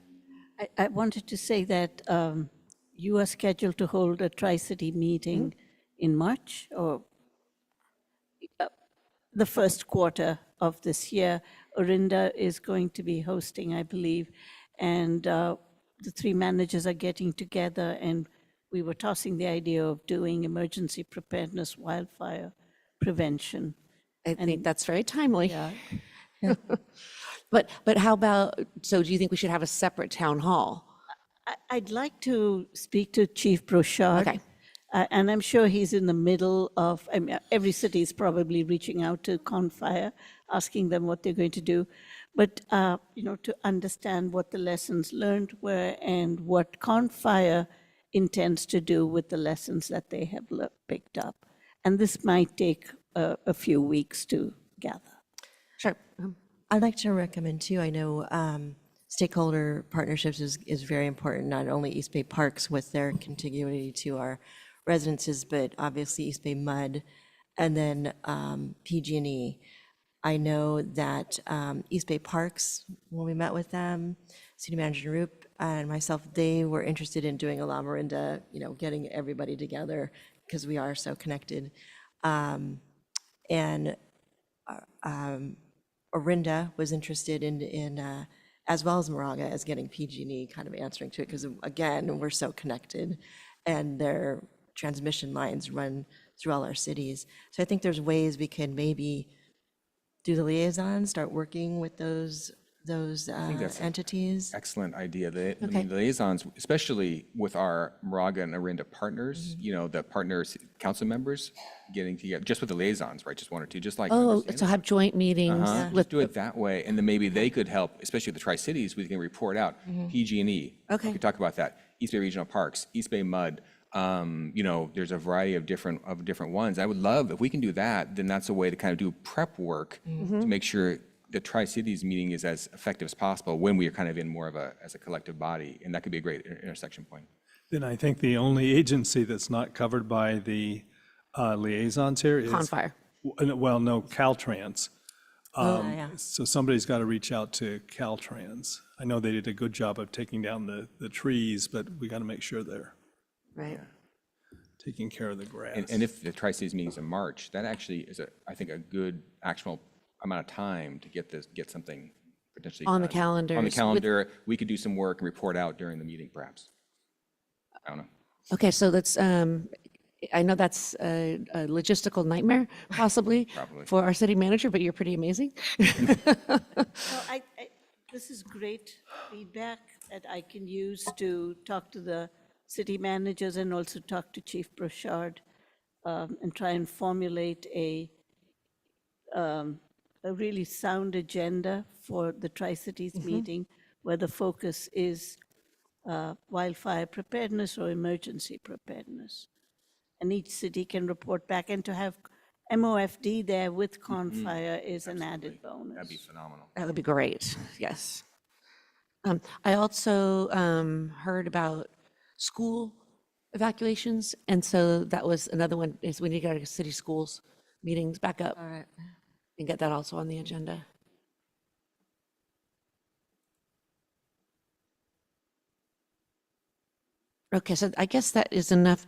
I wanted to say that you are scheduled to hold a Tri-City meeting in March, or the first quarter of this year. Orinda is going to be hosting, I believe, and the 3 managers are getting together, and we were tossing the idea of doing emergency preparedness, wildfire prevention. I think that's very timely. Yeah. But how about, so do you think we should have a separate town hall? I'd like to speak to Chief Brochard. Okay. And I'm sure he's in the middle of, every city is probably reaching out to Confire, asking them what they're going to do. But, to understand what the lessons learned were and what Confire intends to do with the lessons that they have picked up. And this might take a few weeks to gather. Sure. I'd like to recommend too, I know stakeholder partnerships is very important, not only East Bay Parks with their contiguity to our residences, but obviously East Bay Mud, and then PG&E. I know that East Bay Parks, when we met with them, City Manager Roop and myself, they were interested in doing a La Marinda, getting everybody together because we are so connected. And Orinda was interested in as well as Moraga, as getting PG&E kind of answering to it, because again, we're so connected, and their transmission lines run through all our cities. So I think there's ways we can maybe do the liaison, start working with those that's entities. Excellent idea. I mean, the liaisons, especially with our Moraga and Orinda partners, the partners, council members getting together, just with the liaisons, right? Just one or two, just like. Oh, so have joint meetings Just with, do it that way, and then maybe they could help, especially with the Tri-Cities, we can report out PG&E. Okay. We could talk about that. East Bay Regional Parks, East Bay Mud. There's a variety of different ones. I would love if we can do that. Then that's a way to kind of do prep work to make sure the Tri-Cities meeting is as effective as possible when we are kind of in more of as a collective body, and that could be a great intersection point. Then I think the only agency that's not covered by the liaisons here is. Confire. Well, no, Caltrans. Yeah. So somebody's got to reach out to Caltrans. I know they did a good job of taking down the trees, but we got to make sure they're Right. taking care of the grass. And if the Tri-Cities meeting's in March, that actually is I think a good actual amount of time to get something potentially On the done. calendars On the with- calendar, we could do some work and report out during the meeting, perhaps. I don't know. Okay, so let's, I know that's a logistical nightmare possibly Probably. for our city manager, but you're pretty amazing. No, this is great feedback that I can use to talk to the city managers and also talk to Chief Brochard and try and formulate a really sound agenda for the Tri-Cities meeting where the focus is wildfire preparedness or emergency preparedness. And each city can report back, and to have MOFD there with Confire is an added bonus. That'd be phenomenal. That would be great, yes. I also heard about school evacuations, and so that was another one, is we need to get our city schools meetings back up. All right. And get that also on the agenda. Okay, so I guess that is enough.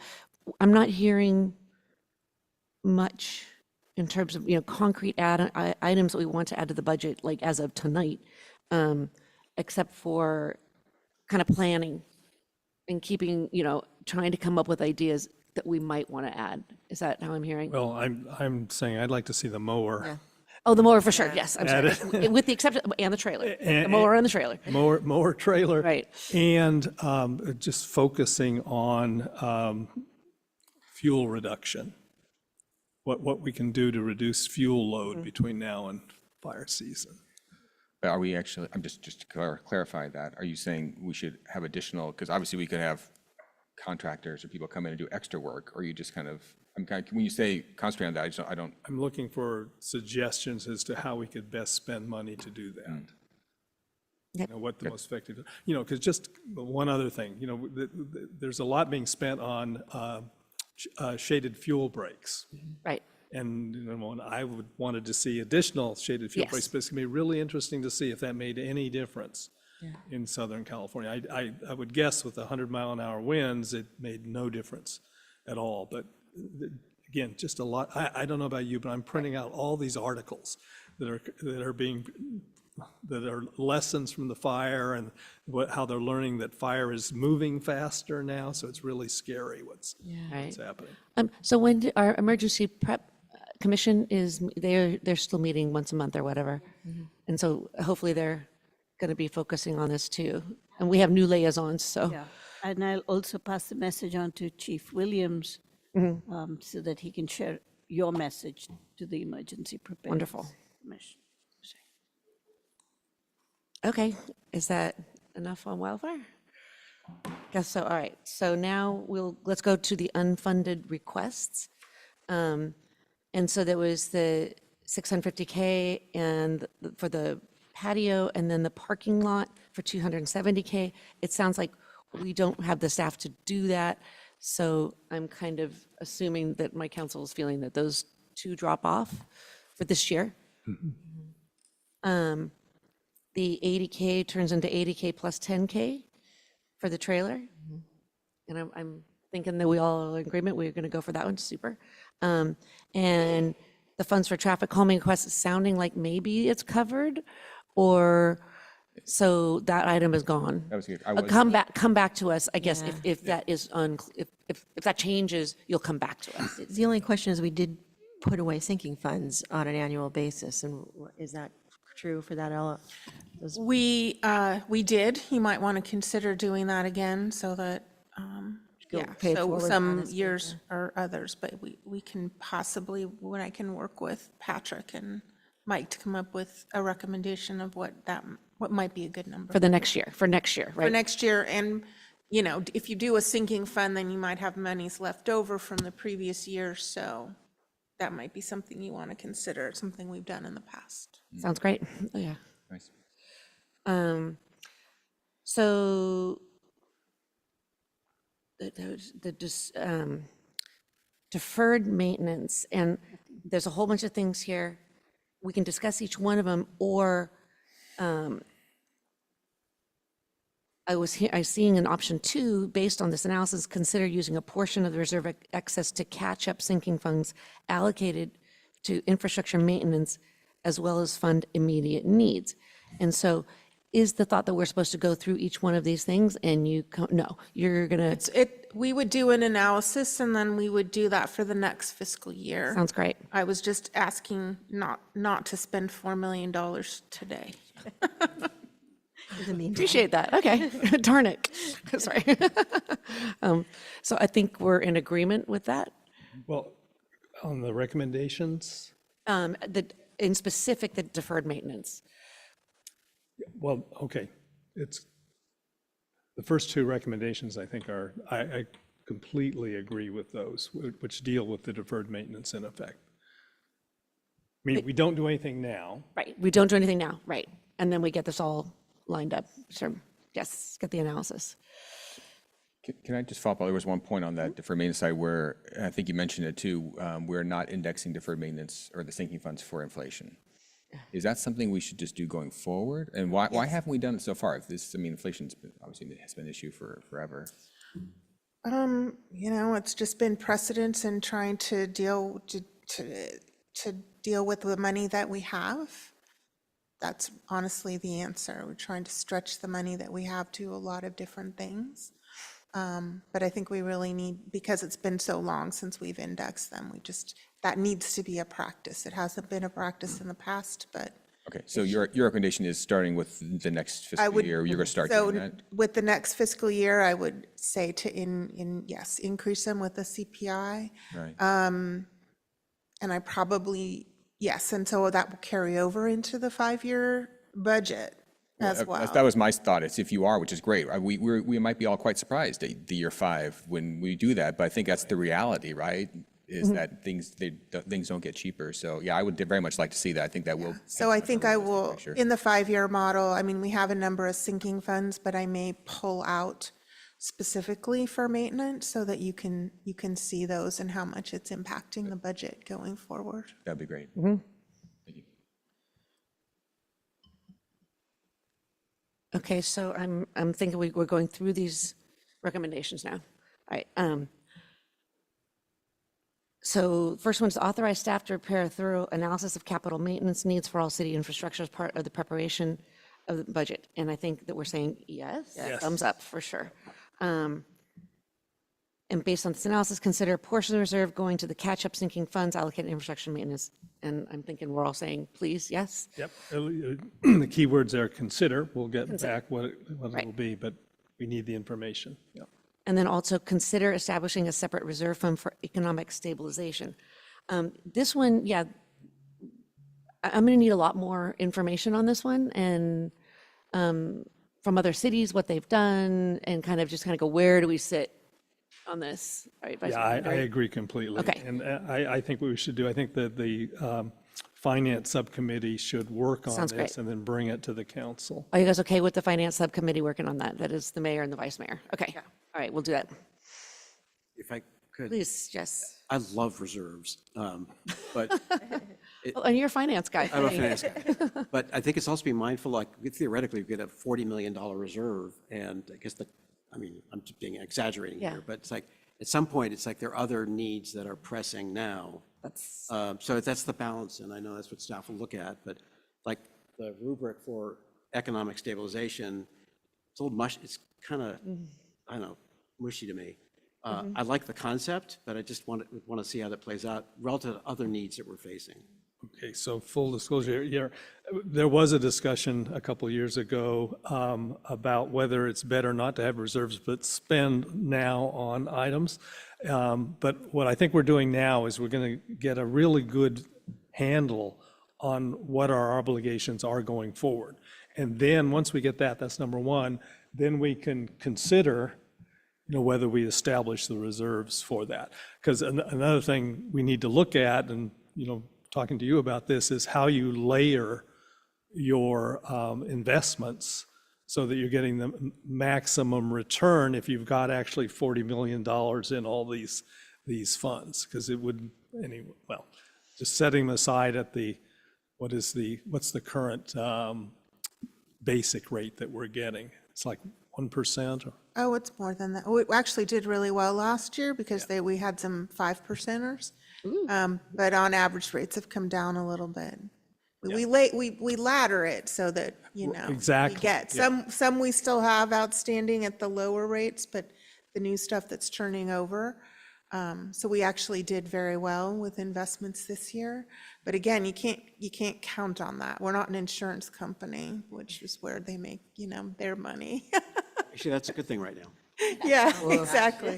I'm not hearing much in terms of, concrete items that we want to add to the budget, like as of tonight, except for kind of planning and keeping, trying to come up with ideas that we might want to add. Is that how I'm hearing? Well, I'm saying I'd like to see the mower. Oh, the mower for sure, yes, I'm Add sorry. With the exception, and the trailer, the And- mower and the trailer. Mower trailer. Right. And just focusing on fuel reduction. What we can do to reduce fuel load between now and fire season. But are we actually, I'm just to clarify that, are you saying we should have additional, because obviously we could have contractors or people come in and do extra work, or you just kind of, when you say concentrate on that, I don't. I'm looking for suggestions as to how we could best spend money to do that. What the most effective, because just one other thing, there's a lot being spent on shaded fuel breaks. Right. And I wanted to see additional shaded fuel Yes. breaks, but it's going to be really interesting to see if that made any difference in Southern California. I would guess with the 100-mile-an-hour winds, it made no difference at all. But again, just a lot. I don't know about you, but I'm printing out all these articles that are lessons from the fire and how they're learning that fire is moving faster now. So it's really scary what's happening. So when our emergency prep commission they're still meeting once a month or whatever. And so hopefully they're going to be focusing on this too. And we have new liaisons, so. Yeah, and I'll also pass the message on to Chief Williams so that he can share your message to the Emergency Preparedness Wonderful. Commission. Okay, is that enough on wildfire? Guess so, all right. So now let's go to the unfunded requests. And so there was the $650K and for the patio, and then the parking lot for $270K. It sounds like we don't have the staff to do that. So I'm kind of assuming that my council is feeling that those two drop off for this year. The 80K turns into 80K plus 10K. for the trailer. And I'm thinking that we all are in agreement, we're going to go for that one, super. And the funds for traffic calming requests is sounding like maybe it's covered, or, so that item is gone. That was good. Come back to us, I guess, if that is, if that changes, you'll come back to us. The only question is, we did put away sinking funds on an annual basis, and is that true for that? We did. You might want to consider doing that again so that, Go yeah, pay it so forward, some honestly, years or others, but we can possibly, when I can work with Patrick and Mike to come up with a recommendation of what might be a good number. For next year, right? For next year, and, you know, if you do a sinking fund, then you might have monies left over from the previous year, so that might be something you want to consider, something we've done in the past. Sounds great. Oh, yeah. Nice. So deferred maintenance, and there's a whole bunch of things here. We can discuss each one of them, or I was seeing an option 2, based on this analysis, consider using a portion of the reserve excess to catch up sinking funds allocated to infrastructure maintenance, as well as fund immediate needs. And so is the thought that we're supposed to go through each one of these things, and no, you're gonna. We would do an analysis, and then we would do that for the next fiscal year. Sounds great. I was just asking not to spend $4 million today. Appreciate that. Okay. Darn it. Sorry. So I think we're in agreement with that. Well, on the recommendations, In specific, the deferred maintenance. well, okay, it's, the first 2 recommendations, I think, are, I completely agree with those, which deal with the deferred maintenance in effect. I mean, we don't do anything now. Right. We don't do anything now. Right. And then we get this all lined up. Sure. Yes. Get the analysis. Can I just follow up? There was one point on that deferred maintenance side where, and I think you mentioned it too, we're not indexing deferred maintenance or the sinking funds for inflation. Is that something we should just do going forward? And why haven't we done it so far? If this, I mean, inflation's been, obviously has been an issue for forever. You know, it's just been precedence in trying to deal with the money that we have. That's honestly the answer. We're trying to stretch the money that we have to a lot of different things. But I think we really need, because it's been so long since we've indexed them, that needs to be a practice. It hasn't been a practice in the past, but. Okay, so your recommendation is starting with the next fiscal year, you're going to start doing that? With the next fiscal year, I would say to increase them with the CPI. Right. And I probably, yes, and so that will carry over into the 5-year budget as well. That was my thought. It's if you are, which is great. We might be all quite surprised at the year 5 when we do that, but I think that's the reality, right? Is that things don't get cheaper. So yeah, I would very much like to see that. I think that will. So I think I will, in the 5-year model, I mean, we have a number of sinking funds, but I may pull out specifically for maintenance so that you can see those and how much it's impacting the budget going forward. That'd be great. Mm-hmm. Thank you. Okay, so I'm thinking we're going through these recommendations now. All right. So first one is authorize staff to prepare a thorough analysis of capital maintenance needs for all city infrastructure as part of the preparation of the budget. And I think that we're saying yes, thumbs up for sure. And based on this analysis, consider a portion of the reserve going to the catch-up sinking funds allocated infrastructure maintenance. And I'm thinking we're all saying, please, yes? Yep. The key words there, consider. We'll get back what it will be, but we need the information. Yep. And then also consider establishing a separate reserve fund for economic stabilization. This one, yeah, I'm going to need a lot more information on this one, and from other cities, what they've done, and kind of go, where do we sit on this? Right, Yeah, I agree completely. Okay. And I think what we should do, I think that the finance subcommittee should work on Sounds this great. and then bring it to the council. Are you guys okay with the finance subcommittee working on that? That is the mayor and the vice mayor. Okay. All right, we'll do that. If I could. Please, Jess. I love reserves, but. Oh, and you're a finance guy. I'm a finance guy. But I think it's also be mindful, like theoretically, we get a $40 million reserve, and I guess the I mean, I'm just being exaggerating Yeah. here, but it's like, at some point, it's like there are other needs that are pressing now. That's, So that's the balance, and I know that's what staff will look at, but like the rubric for economic stabilization, it's a little mush, it's kind of, I don't know, mushy to me. I like the concept, but I just want to see how that plays out relative to other needs that we're facing. Okay, so full disclosure here, there was a discussion a couple of years ago about whether it's better not to have reserves but spend now on items. But what I think we're doing now is we're going to get a really good handle on what our obligations are going forward. And then, once we get that, that's number one, then we can consider, whether we establish the reserves for that. Because another thing we need to look at, and, talking to you about this, is how you layer your investments so that you're getting the maximum return if you've got actually $40 million in all these funds. Because it would, anyway, well, just setting them aside at what's the current basic rate that we're getting? It's like 1% or? Oh, it's more than that. We actually did really well last year because we had some 5%ers. But on average, rates have come down a little bit. We ladder it so that, Exactly, we get, some we still have outstanding at the lower rates, but the new stuff that's turning over. So we actually did very well with investments this year. But again, you can't count on that. We're not an insurance company, which is where they make, their money. Actually, that's a good thing right now. Yeah, exactly.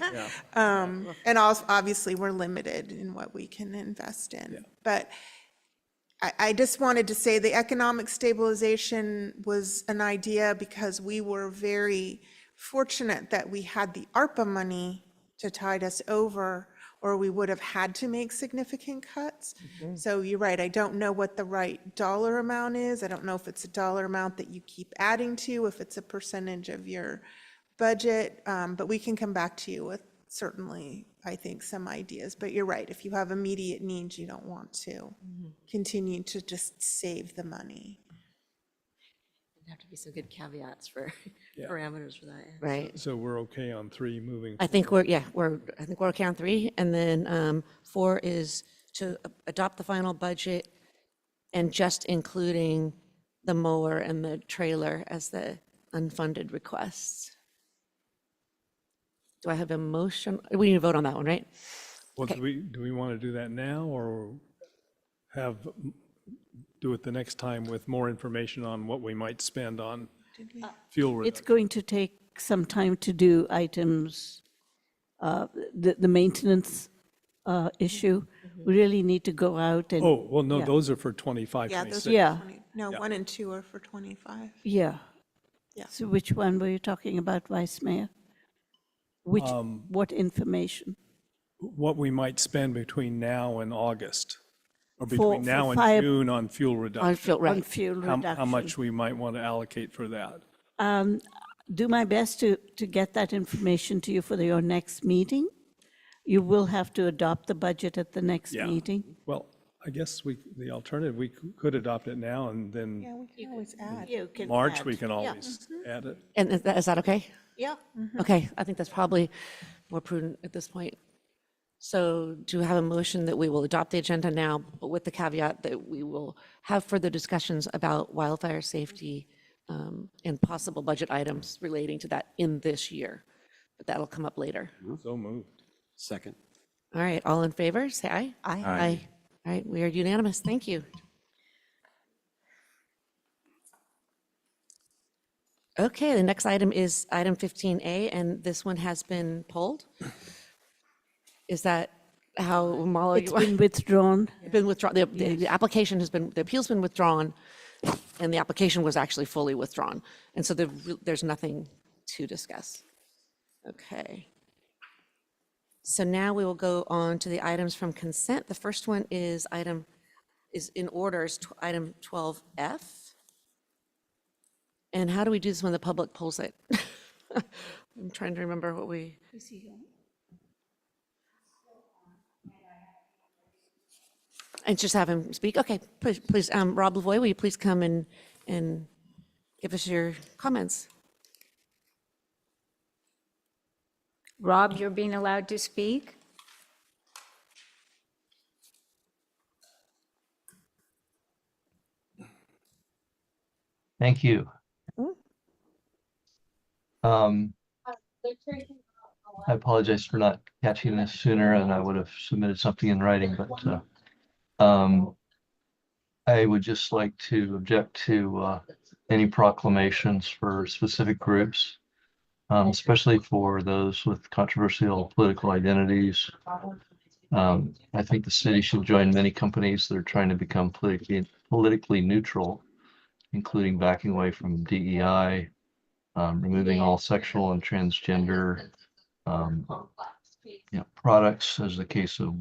And also, obviously, we're limited in what we can invest in. But I just wanted to say the economic stabilization was an idea because we were very fortunate that we had the ARPA money to tide us over, or we would have had to make significant cuts. So you're right, I don't know what the right dollar amount is. I don't know if it's a dollar amount that you keep adding to, if it's a percentage of your budget, but we can come back to you with certainly, I think, some ideas. But you're right, if you have immediate needs, you don't want to continue to just save the money. There'd have to be some good caveats for parameters for that. right. So we're okay on 3 moving? I think we're okay on 3. And then 4 is to adopt the final budget and just including the mower and the trailer as the unfunded requests. Do I have a motion? We need to vote on that one, right? Well, do we want to do that now or do it the next time with more information on what we might spend on fuel reduction? It's going to take some time to do items, the maintenance issue. We really need to go out and. Oh, well, no, yeah. those are for 25, Yeah, 26. those are Yeah. 20 no, 1 and 2 are for 25. Yeah. Yeah. So which one were you talking about, Vice Mayor? What information? What we might spend between now and August, or between For now and fire- June on fuel reduction. On Right. fuel How reduction. much we might want to allocate for that. Do my best to get that information to you for your next meeting. You will have to adopt the budget at the next Yeah. meeting. Well, I guess the alternative, we could adopt it now and then Yeah, we can always add. You can March, add. we can always add it. And is that okay? Yeah. Okay, I think that's probably more prudent at this point. So do you have a motion that we will adopt the agenda now, but with the caveat that we will have further discussions about wildfire safety and possible budget items relating to that in this year? But that'll come up later. So moved. Second. All right, all in favor, say aye. Aye. Aye. All right, we are unanimous. Thank you. Okay, the next item is item 15A, and this one has been pulled. Is that how, Mala? It's been withdrawn. Been withdrawn. The application has been, the appeal's been withdrawn, and the application was actually fully withdrawn. And so there's nothing to discuss. Okay. So now we will go on to the items from consent. The first one is item 12F. And how do we do this when the public pulls it? I'm trying to remember what we. And just have him speak? Okay, please, Rob Lavoie, will you please come and give us your comments? Rob, you're being allowed to speak. Thank you. I apologize for not catching this sooner, and I would have submitted something in writing, but I would just like to object to any proclamations for specific groups, especially for those with controversial political identities. I think the city should join many companies that are trying to become politically neutral, including backing away from DEI, removing all sexual and transgender products, as the case of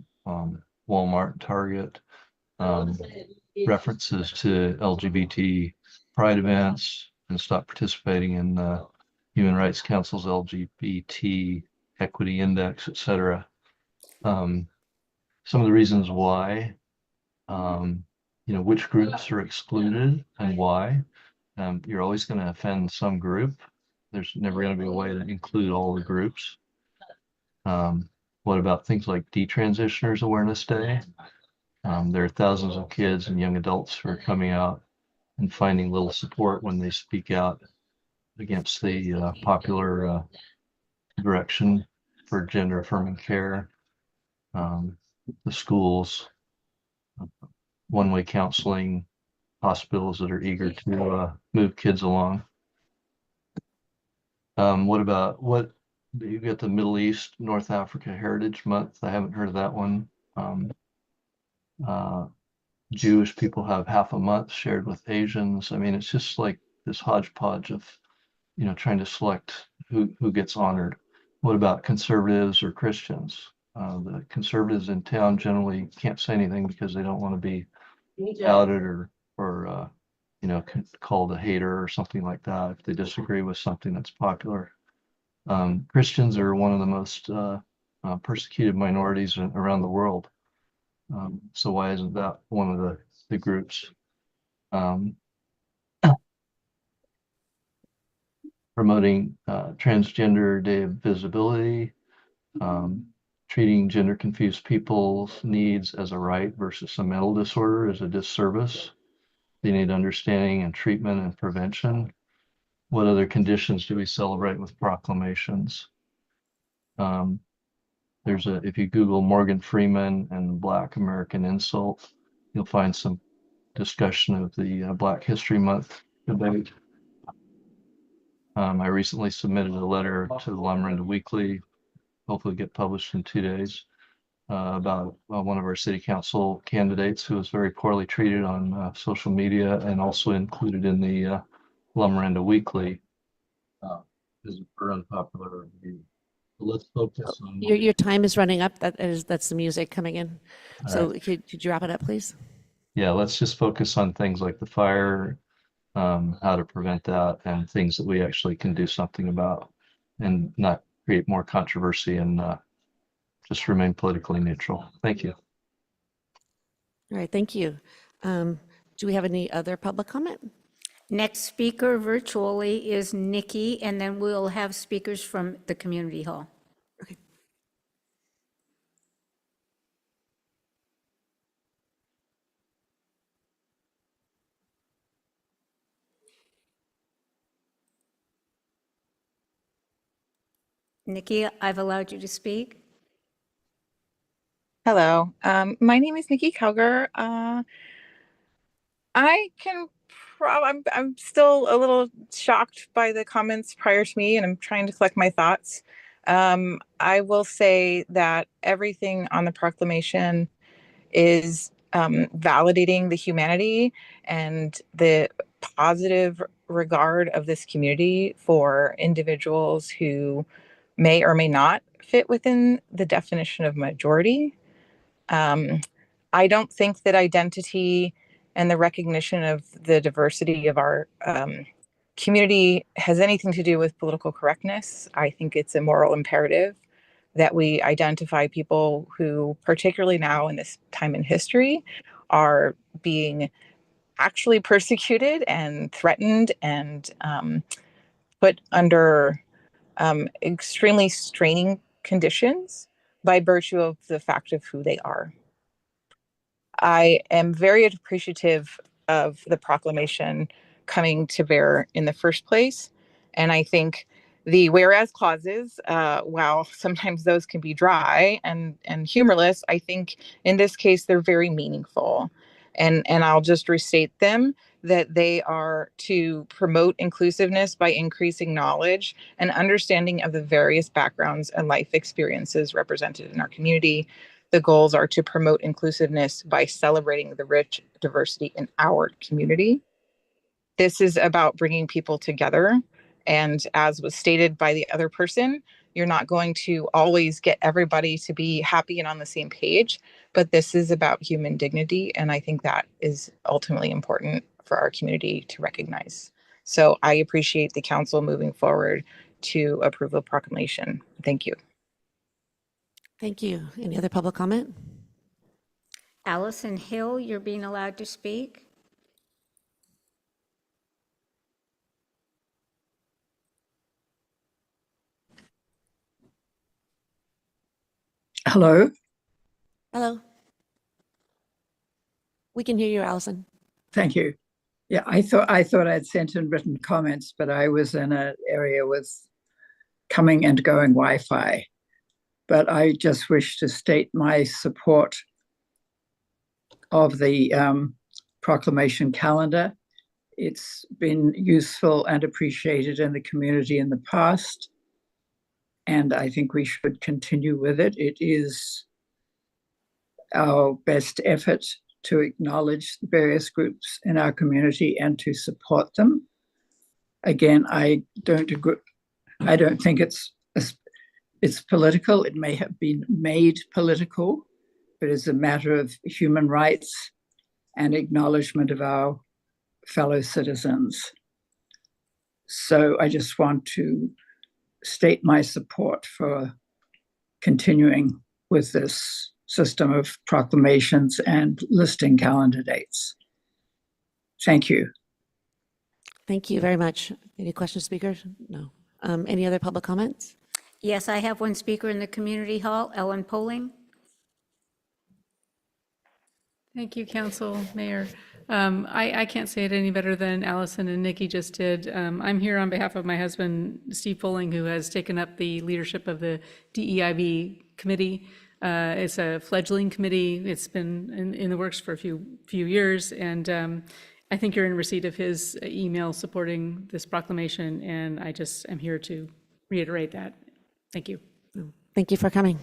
Walmart, Target, references to LGBT pride events, and stop participating in Human Rights Council's LGBT Equity Index, et cetera. Some of the reasons why, which groups are excluded and why. You're always going to offend some group. There's never going to be a way to include all the groups. What about things like Detransitioners Awareness Day? There are thousands of kids and young adults who are coming out and finding little support when they speak out against the popular direction for gender affirming care, the schools, one-way counseling, hospitals that are eager to move kids along. What you got the Middle East, North Africa Heritage Month? I haven't heard of that one. Jewish people have half a month shared with Asians. I mean, it's just like this hodgepodge of, trying to select who gets honored. What about conservatives or Christians? The conservatives in town generally can't say anything because they don't want to be outed or called a hater or something like that if they disagree with something that's popular. Christians are one of the most persecuted minorities around the world. So why isn't that one of the groups? Promoting Transgender Day of Visibility, treating gender confused people's needs as a right versus a mental disorder is a disservice. They need understanding and treatment and prevention. What other conditions do we celebrate with proclamations? If you Google Morgan Freeman and Black American insult, you'll find some discussion of the Black History Month debate. I recently submitted a letter to the Lumberanda Weekly, hopefully get published in 2 days, about one of our city council candidates who was very poorly treated on social media and also included in the Lumberanda Weekly is her unpopular review. So let's focus on. Your time is running up. That's the music coming in. All So right. could you wrap it up, please? Yeah, let's just focus on things like the fire, how to prevent that, and things that we actually can do something about, and not create more controversy and just remain politically neutral. Thank you. All right, thank you. Do we have any other public comment? Next speaker virtually is Nikki, and then we'll have speakers from the community hall. Okay. Nikki, I've allowed you to speak. Hello, my name is Nikki Kelger. I can I'm still a little shocked by the comments prior to me, and I'm trying to collect my thoughts. I will say that everything on the proclamation is validating the humanity and the positive regard of this community for individuals who may or may not fit within the definition of majority. I don't think that identity and the recognition of the diversity of our community has anything to do with political correctness. I think it's a moral imperative that we identify people who, particularly now in this time in history, are being actually persecuted and threatened and put under extremely straining conditions by virtue of the fact of who they are. I am very appreciative of the proclamation coming to bear in the first place. And I think the whereas clauses, while sometimes those can be dry and humorless, I think in this case they're very meaningful. And I'll just restate them, that they are to promote inclusiveness by increasing knowledge and understanding of the various backgrounds and life experiences represented in our community. The goals are to promote inclusiveness by celebrating the rich diversity in our community. This is about bringing people together. And as was stated by the other person, you're not going to always get everybody to be happy and on the same page, but this is about human dignity. And I think that is ultimately important for our community to recognize. So I appreciate the council moving forward to approve the proclamation. Thank you. Thank you. Any other public comment? Allison Hill, you're being allowed to speak. Hello. Hello. We can hear you, Allison. Thank you. Yeah, I thought I'd sent in written comments, but I was in an area with coming and going Wi-Fi. But I just wish to state my support of the proclamation calendar. It's been useful and appreciated in the community in the past, and I think we should continue with it. It is our best effort to acknowledge the various groups in our community and to support them. Again, I don't agree. I don't think it's political. It may have been made political, but it's a matter of human rights and acknowledgement of our fellow citizens. So I just want to state my support for continuing with this system of proclamations and listing calendar dates. Thank you. Thank you very much. Any questions, speakers? No. Any other public comments? Yes, I have one speaker in the community hall, Ellen Poling. Thank you, Council, Mayor. I can't say it any better than Allison and Nikki just did. I'm here on behalf of my husband, Steve Poling, who has taken up the leadership of the DEIB committee. It's a fledgling committee. It's been in the works for a few years, and I think you're in receipt of his email supporting this proclamation, and I just am here to reiterate that. Thank you. Thank you for coming.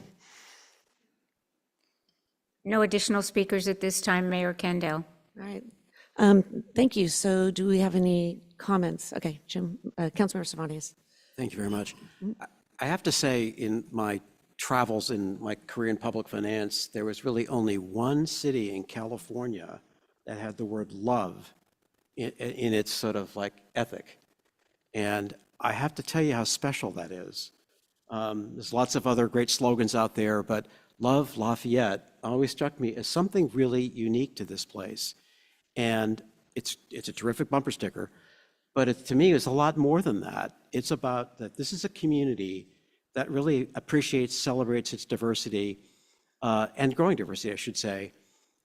No additional speakers at this time, Mayor Kendall. All right. Thank you. So do we have any comments? Okay, Jim, Councilmember Cervantes. Thank you very much. I have to say, in my travels in my career in public finance, there was really only one city in California that had the word love in its sort of like ethic. And I have to tell you how special that is. There's lots of other great slogans out there, but love Lafayette always struck me as something really unique to this place. And it's a terrific bumper sticker, but to me, it's a lot more than that. It's about that this is a community that really appreciates, celebrates its diversity, and growing diversity, I should say,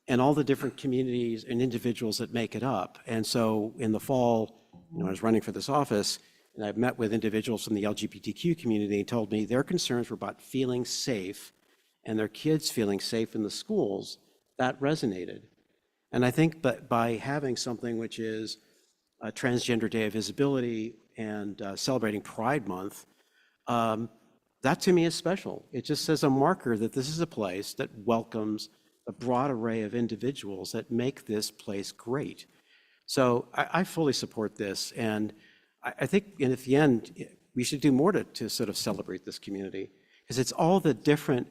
and all the different communities and individuals that make it up. And so in the fall, I was running for this office, and I met with individuals from the LGBTQ community and told me their concerns were about feeling safe and their kids feeling safe in the schools. That resonated. And I think that by having something which is a Transgender Day of Visibility and celebrating Pride Month, that to me is special. It just says a marker that this is a place that welcomes a broad array of individuals that make this place great. So I fully support this. And I think at the end, we should do more to sort of celebrate this community, because it's all the different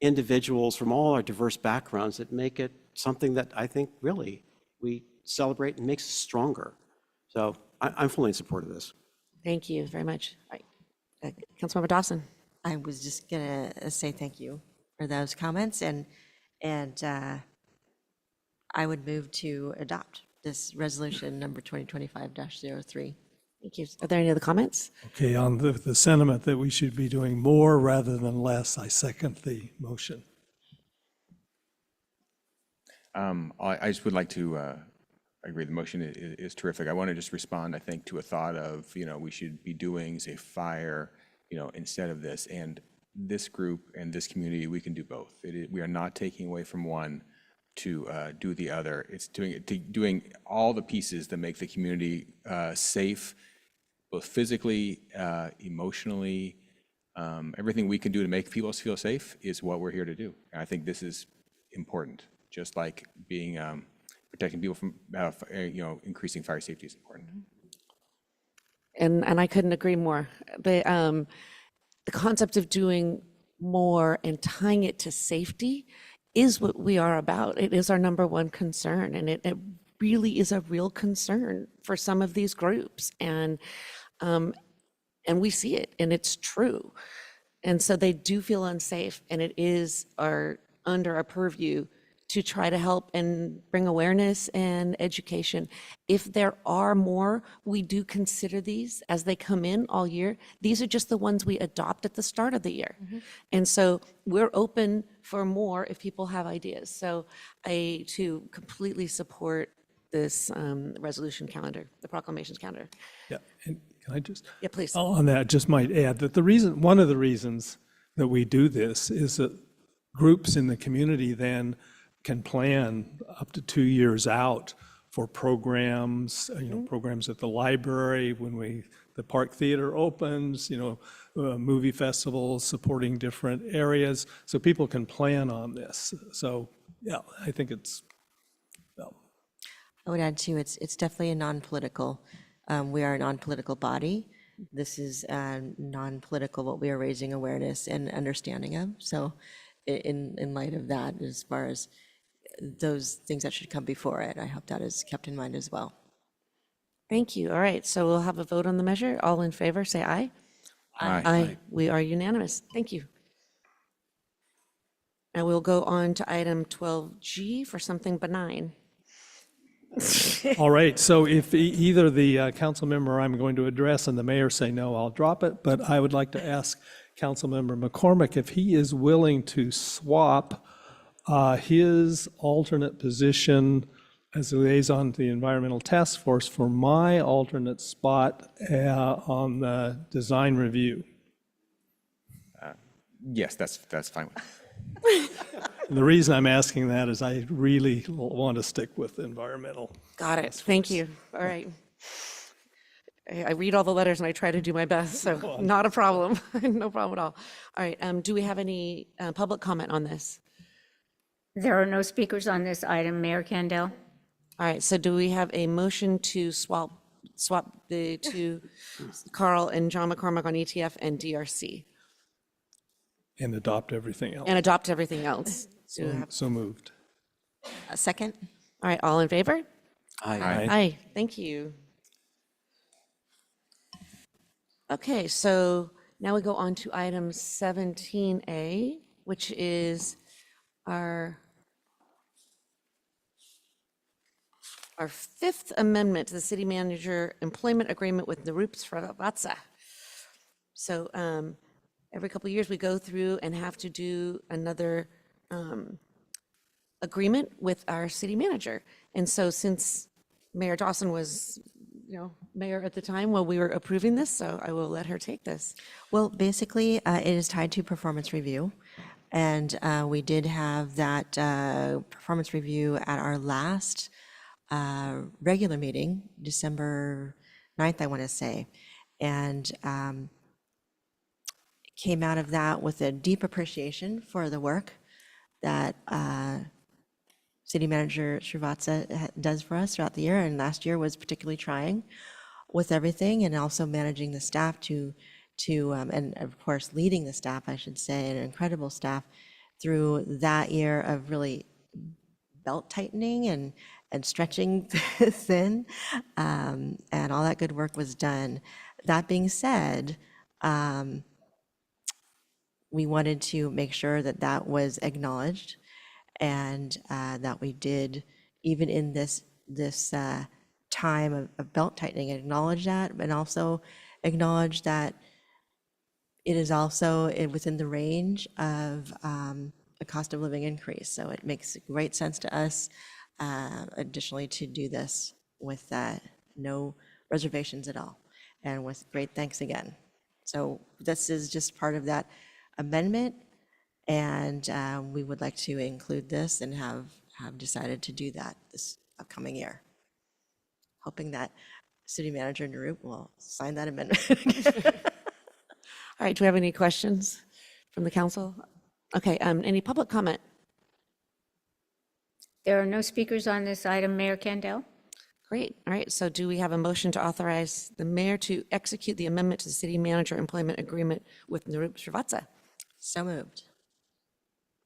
individuals from all our diverse backgrounds that make it something that I think really we celebrate and makes us stronger. So I'm fully in support of this. Thank you very much. All right. Councilmember Dawson. I was just gonna say thank you for those comments, and I would move to adopt this resolution number 2025-03. Thank you. Are there any other comments? Okay, on the sentiment that we should be doing more rather than less, I second the motion. I just would like to, I agree, the motion is terrific. I want to just respond, I think, to a thought of, we should be doing, say, fire, instead of this. And this group and this community, we can do both. We are not taking away from one to do the other. It's doing all the pieces that make the community safe, both physically, emotionally, everything we can do to make people feel safe is what we're here to do. And I think this is important, just like being protecting people from increasing fire safety is important. And I couldn't agree more. The concept of doing more and tying it to safety is what we are about. It is our number one concern, and it really is a real concern for some of these groups. And we see it, and it's true. And so they do feel unsafe, and it is under our purview to try to help and bring awareness and education. If there are more, we do consider these as they come in all year. These are just the ones we adopt at the start of the year. And so we're open for more if people have ideas. So I too completely support this resolution calendar, the proclamations calendar. Yeah, and can I just? Yeah, please. On that, just might add that one of the reasons that we do this is that groups in the community then can plan up to 2 years out for programs, programs at the library, when the Park Theater opens, movie festivals, supporting different areas, so people can plan on this. So, yeah, I think it's, well. I would add too, it's definitely a non-political, we are a non-political body. This is non-political, what we are raising awareness and understanding of. So in light of that, as far as those things that should come before it, I hope that is kept in mind as well. Thank you. All right, so we'll have a vote on the measure. All in favor, say aye. Aye. Aye. We are unanimous. Thank you. And we'll go on to item 12G for something benign. All right, so if either the council member I'm going to address and the mayor say no, I'll drop it. But I would like to ask Councilmember McCormick if he is willing to swap his alternate position as a liaison to the Environmental Task Force for my alternate spot on the design review. Yes, that's fine. The reason I'm asking that is I really want to stick with environmental. Got it. Thank you. All right. I read all the letters and I try to do my best, so not a problem. No problem at all. All right, do we have any public comment on this? There are no speakers on this item. Mayor Kandel? All right, so do we have a motion to swap the two, Carl and John McCormick on ETF and DRC? And adopt everything else. And adopt everything else? So moved. A second? All right, all in favor? Aye. Aye, thank you. Okay, so now we go on to item 17A, which is our fifth amendment to the city manager employment agreement with Nirup Srivatsa. So every couple of years, we go through and have to do another agreement with our city manager. And so since Mayor Dawson was, mayor at the time while we were approving this, so I will let her take this. Well, basically, it is tied to performance review. And we did have that performance review at our last regular meeting, December 9th, I want to say. And came out of that with a deep appreciation for the work that City Manager Srivatsa does for us throughout the year. And last year was particularly trying with everything, and also managing the staff to and of course, leading the staff, I should say, an incredible staff through that year of really belt tightening and stretching thin, and all that good work was done. That being said, we wanted to make sure that that was acknowledged, and that we did, even in this time of belt tightening, and acknowledge that, but also acknowledge that it is also within the range of a cost of living increase. So it makes great sense to us, additionally, to do this with no reservations at all, and with great thanks again. So this is just part of that amendment, and we would like to include this and have decided to do that this upcoming year. Hoping that city manager Narup will sign that amendment. All right, do we have any questions from the council? Okay, any public comment? There are no speakers on this item, Mayor Kendall. Great, all right, so do we have a motion to authorize the mayor to execute the amendment to the city manager employment agreement with Narup Srivatsa? So moved.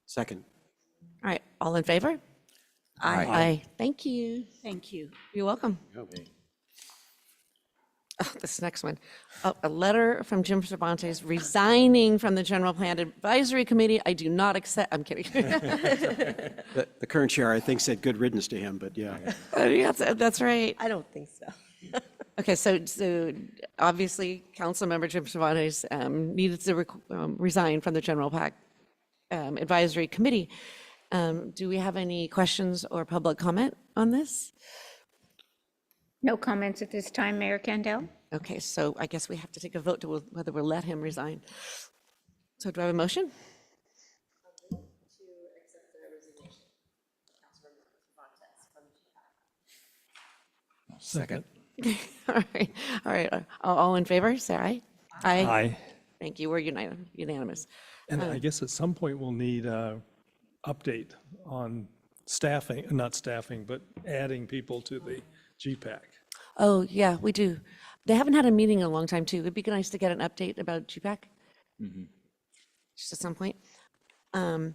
Second. All right, all in favor? Aye. Aye, thank you. Thank you. You're welcome. Oh, this next one. Oh, a letter from Jim Cervantes resigning from the General Plan Advisory Committee. I do not accept, I'm kidding. The current chair, I think, said good riddance to him, but yeah. Yeah, that's right. I don't think so. Okay, so obviously, Councilmember Jim Cervantes needed to resign from the General PAC Advisory Committee. Do we have any questions or public comment on this? No comments at this time, Mayor Kendall. Okay, so I guess we have to take a vote to whether we'll let him resign. So do I have a motion? Second. All right, all in favor, say aye. Aye. Thank you, we're unanimous. And I guess at some point we'll need a update on staffing, not staffing, but adding people to the GPAC. Oh, yeah, we do. They haven't had a meeting in a long time, too. It'd be nice to get an update about GPAC. Just at some point. I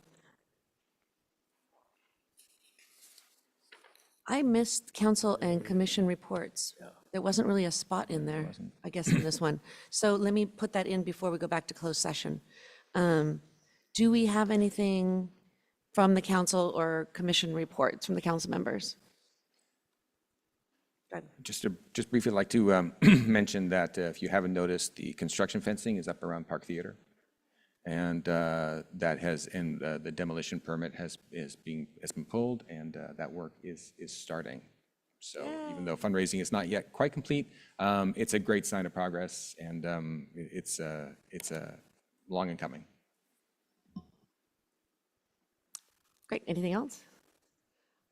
missed council and commission reports. There wasn't really a spot in there, I guess, in this one. So let me put that in before we go back to closed session. Do we have anything from the council or commission reports from the council members? Just briefly like to mention that if you haven't noticed, the construction fencing is up around Park Theater. And that has, and the demolition permit has been pulled, and that work is starting. So even though fundraising is not yet quite complete, it's a great sign of progress, and it's long in coming. Great, anything else?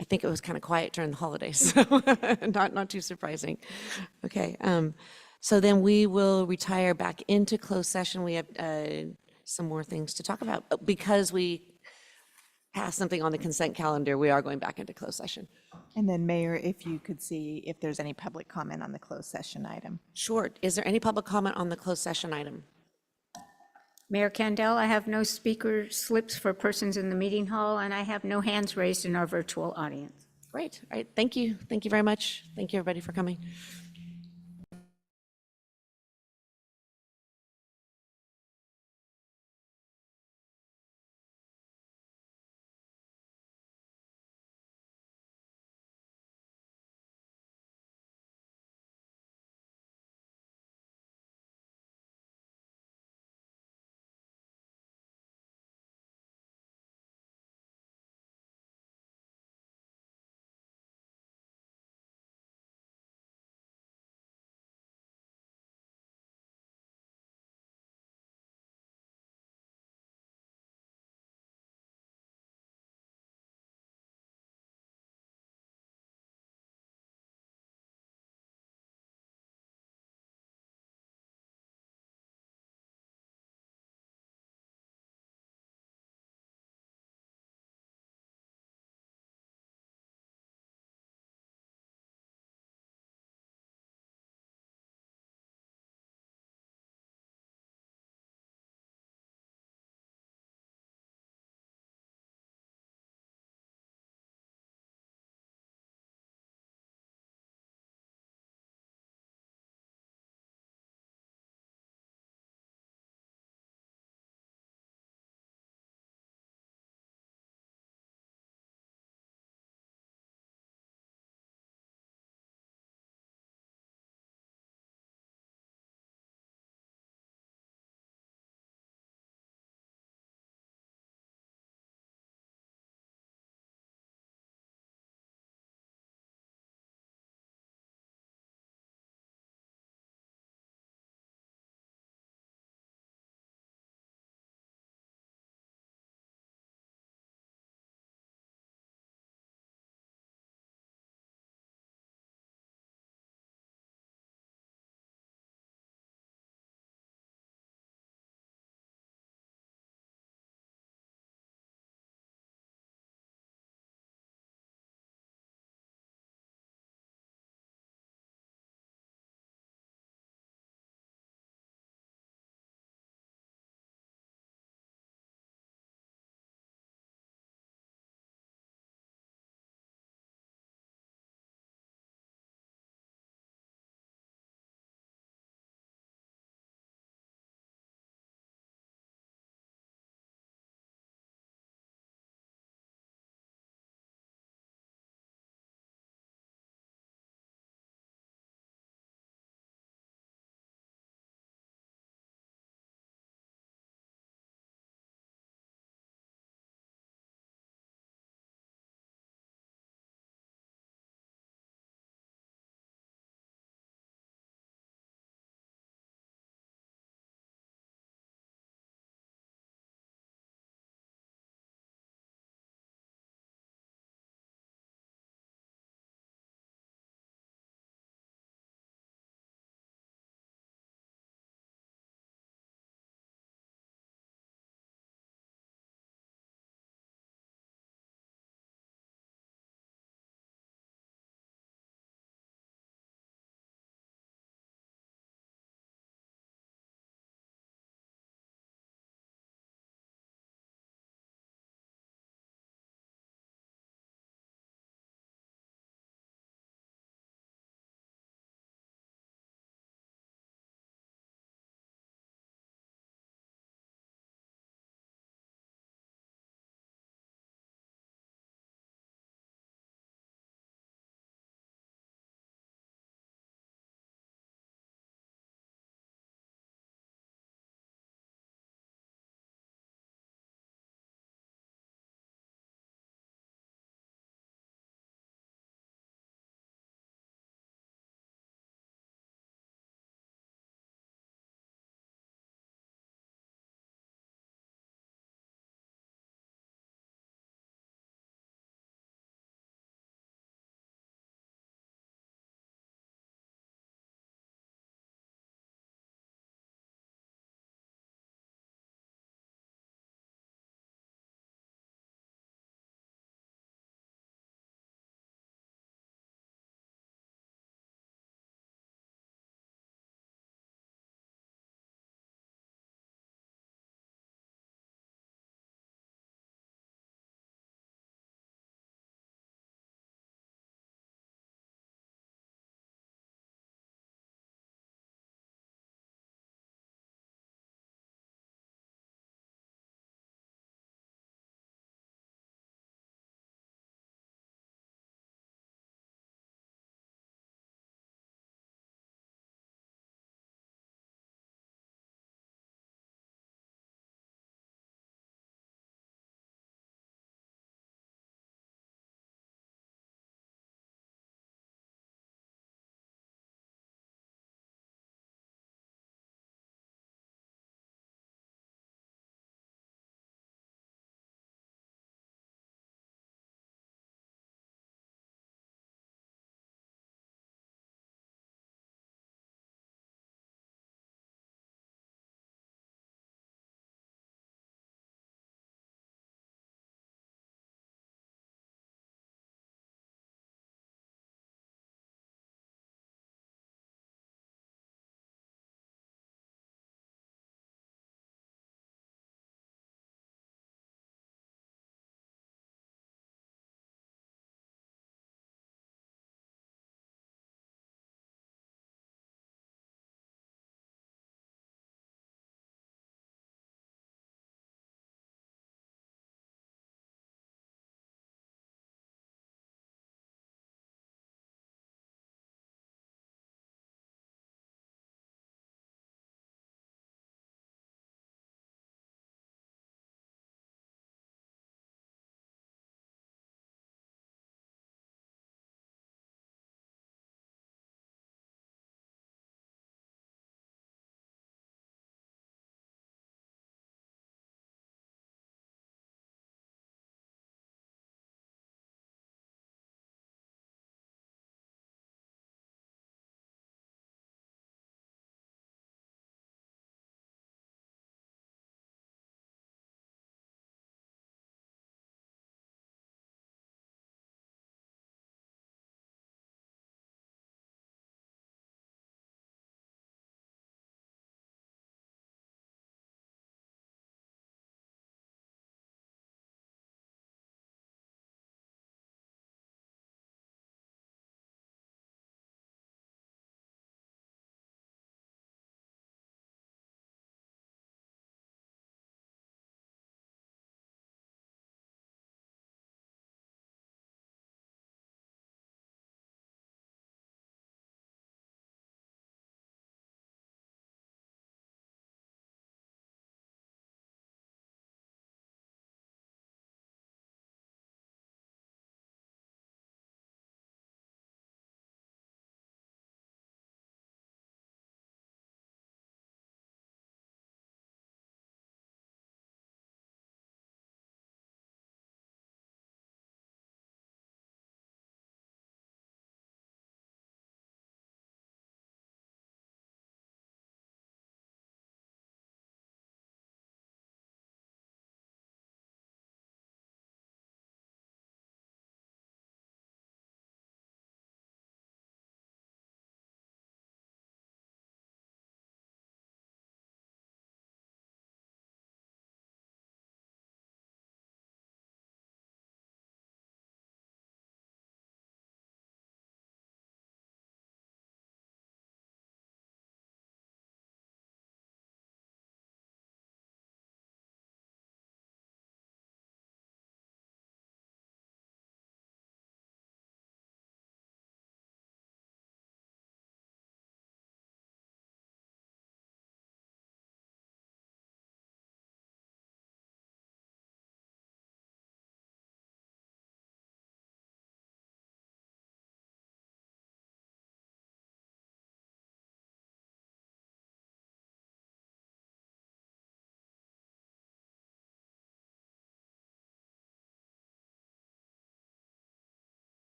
I think it was kind of quiet during the holidays, so not too surprising. Okay, so then we will retire back into closed session. We have some more things to talk about. Because we passed something on the consent calendar, we are going back into closed session. And then, Mayor, if you could see if there's any public comment on the closed session item. Sure, is there any public comment on the closed session item? Mayor Kendall, I have no speaker slips for persons in the meeting hall, and I have no hands raised in our virtual audience. Great, all right, thank you very much. Thank you, everybody, for coming.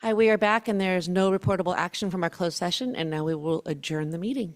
Hi, we are back, and there's no reportable action from our closed session, and now we will adjourn the meeting.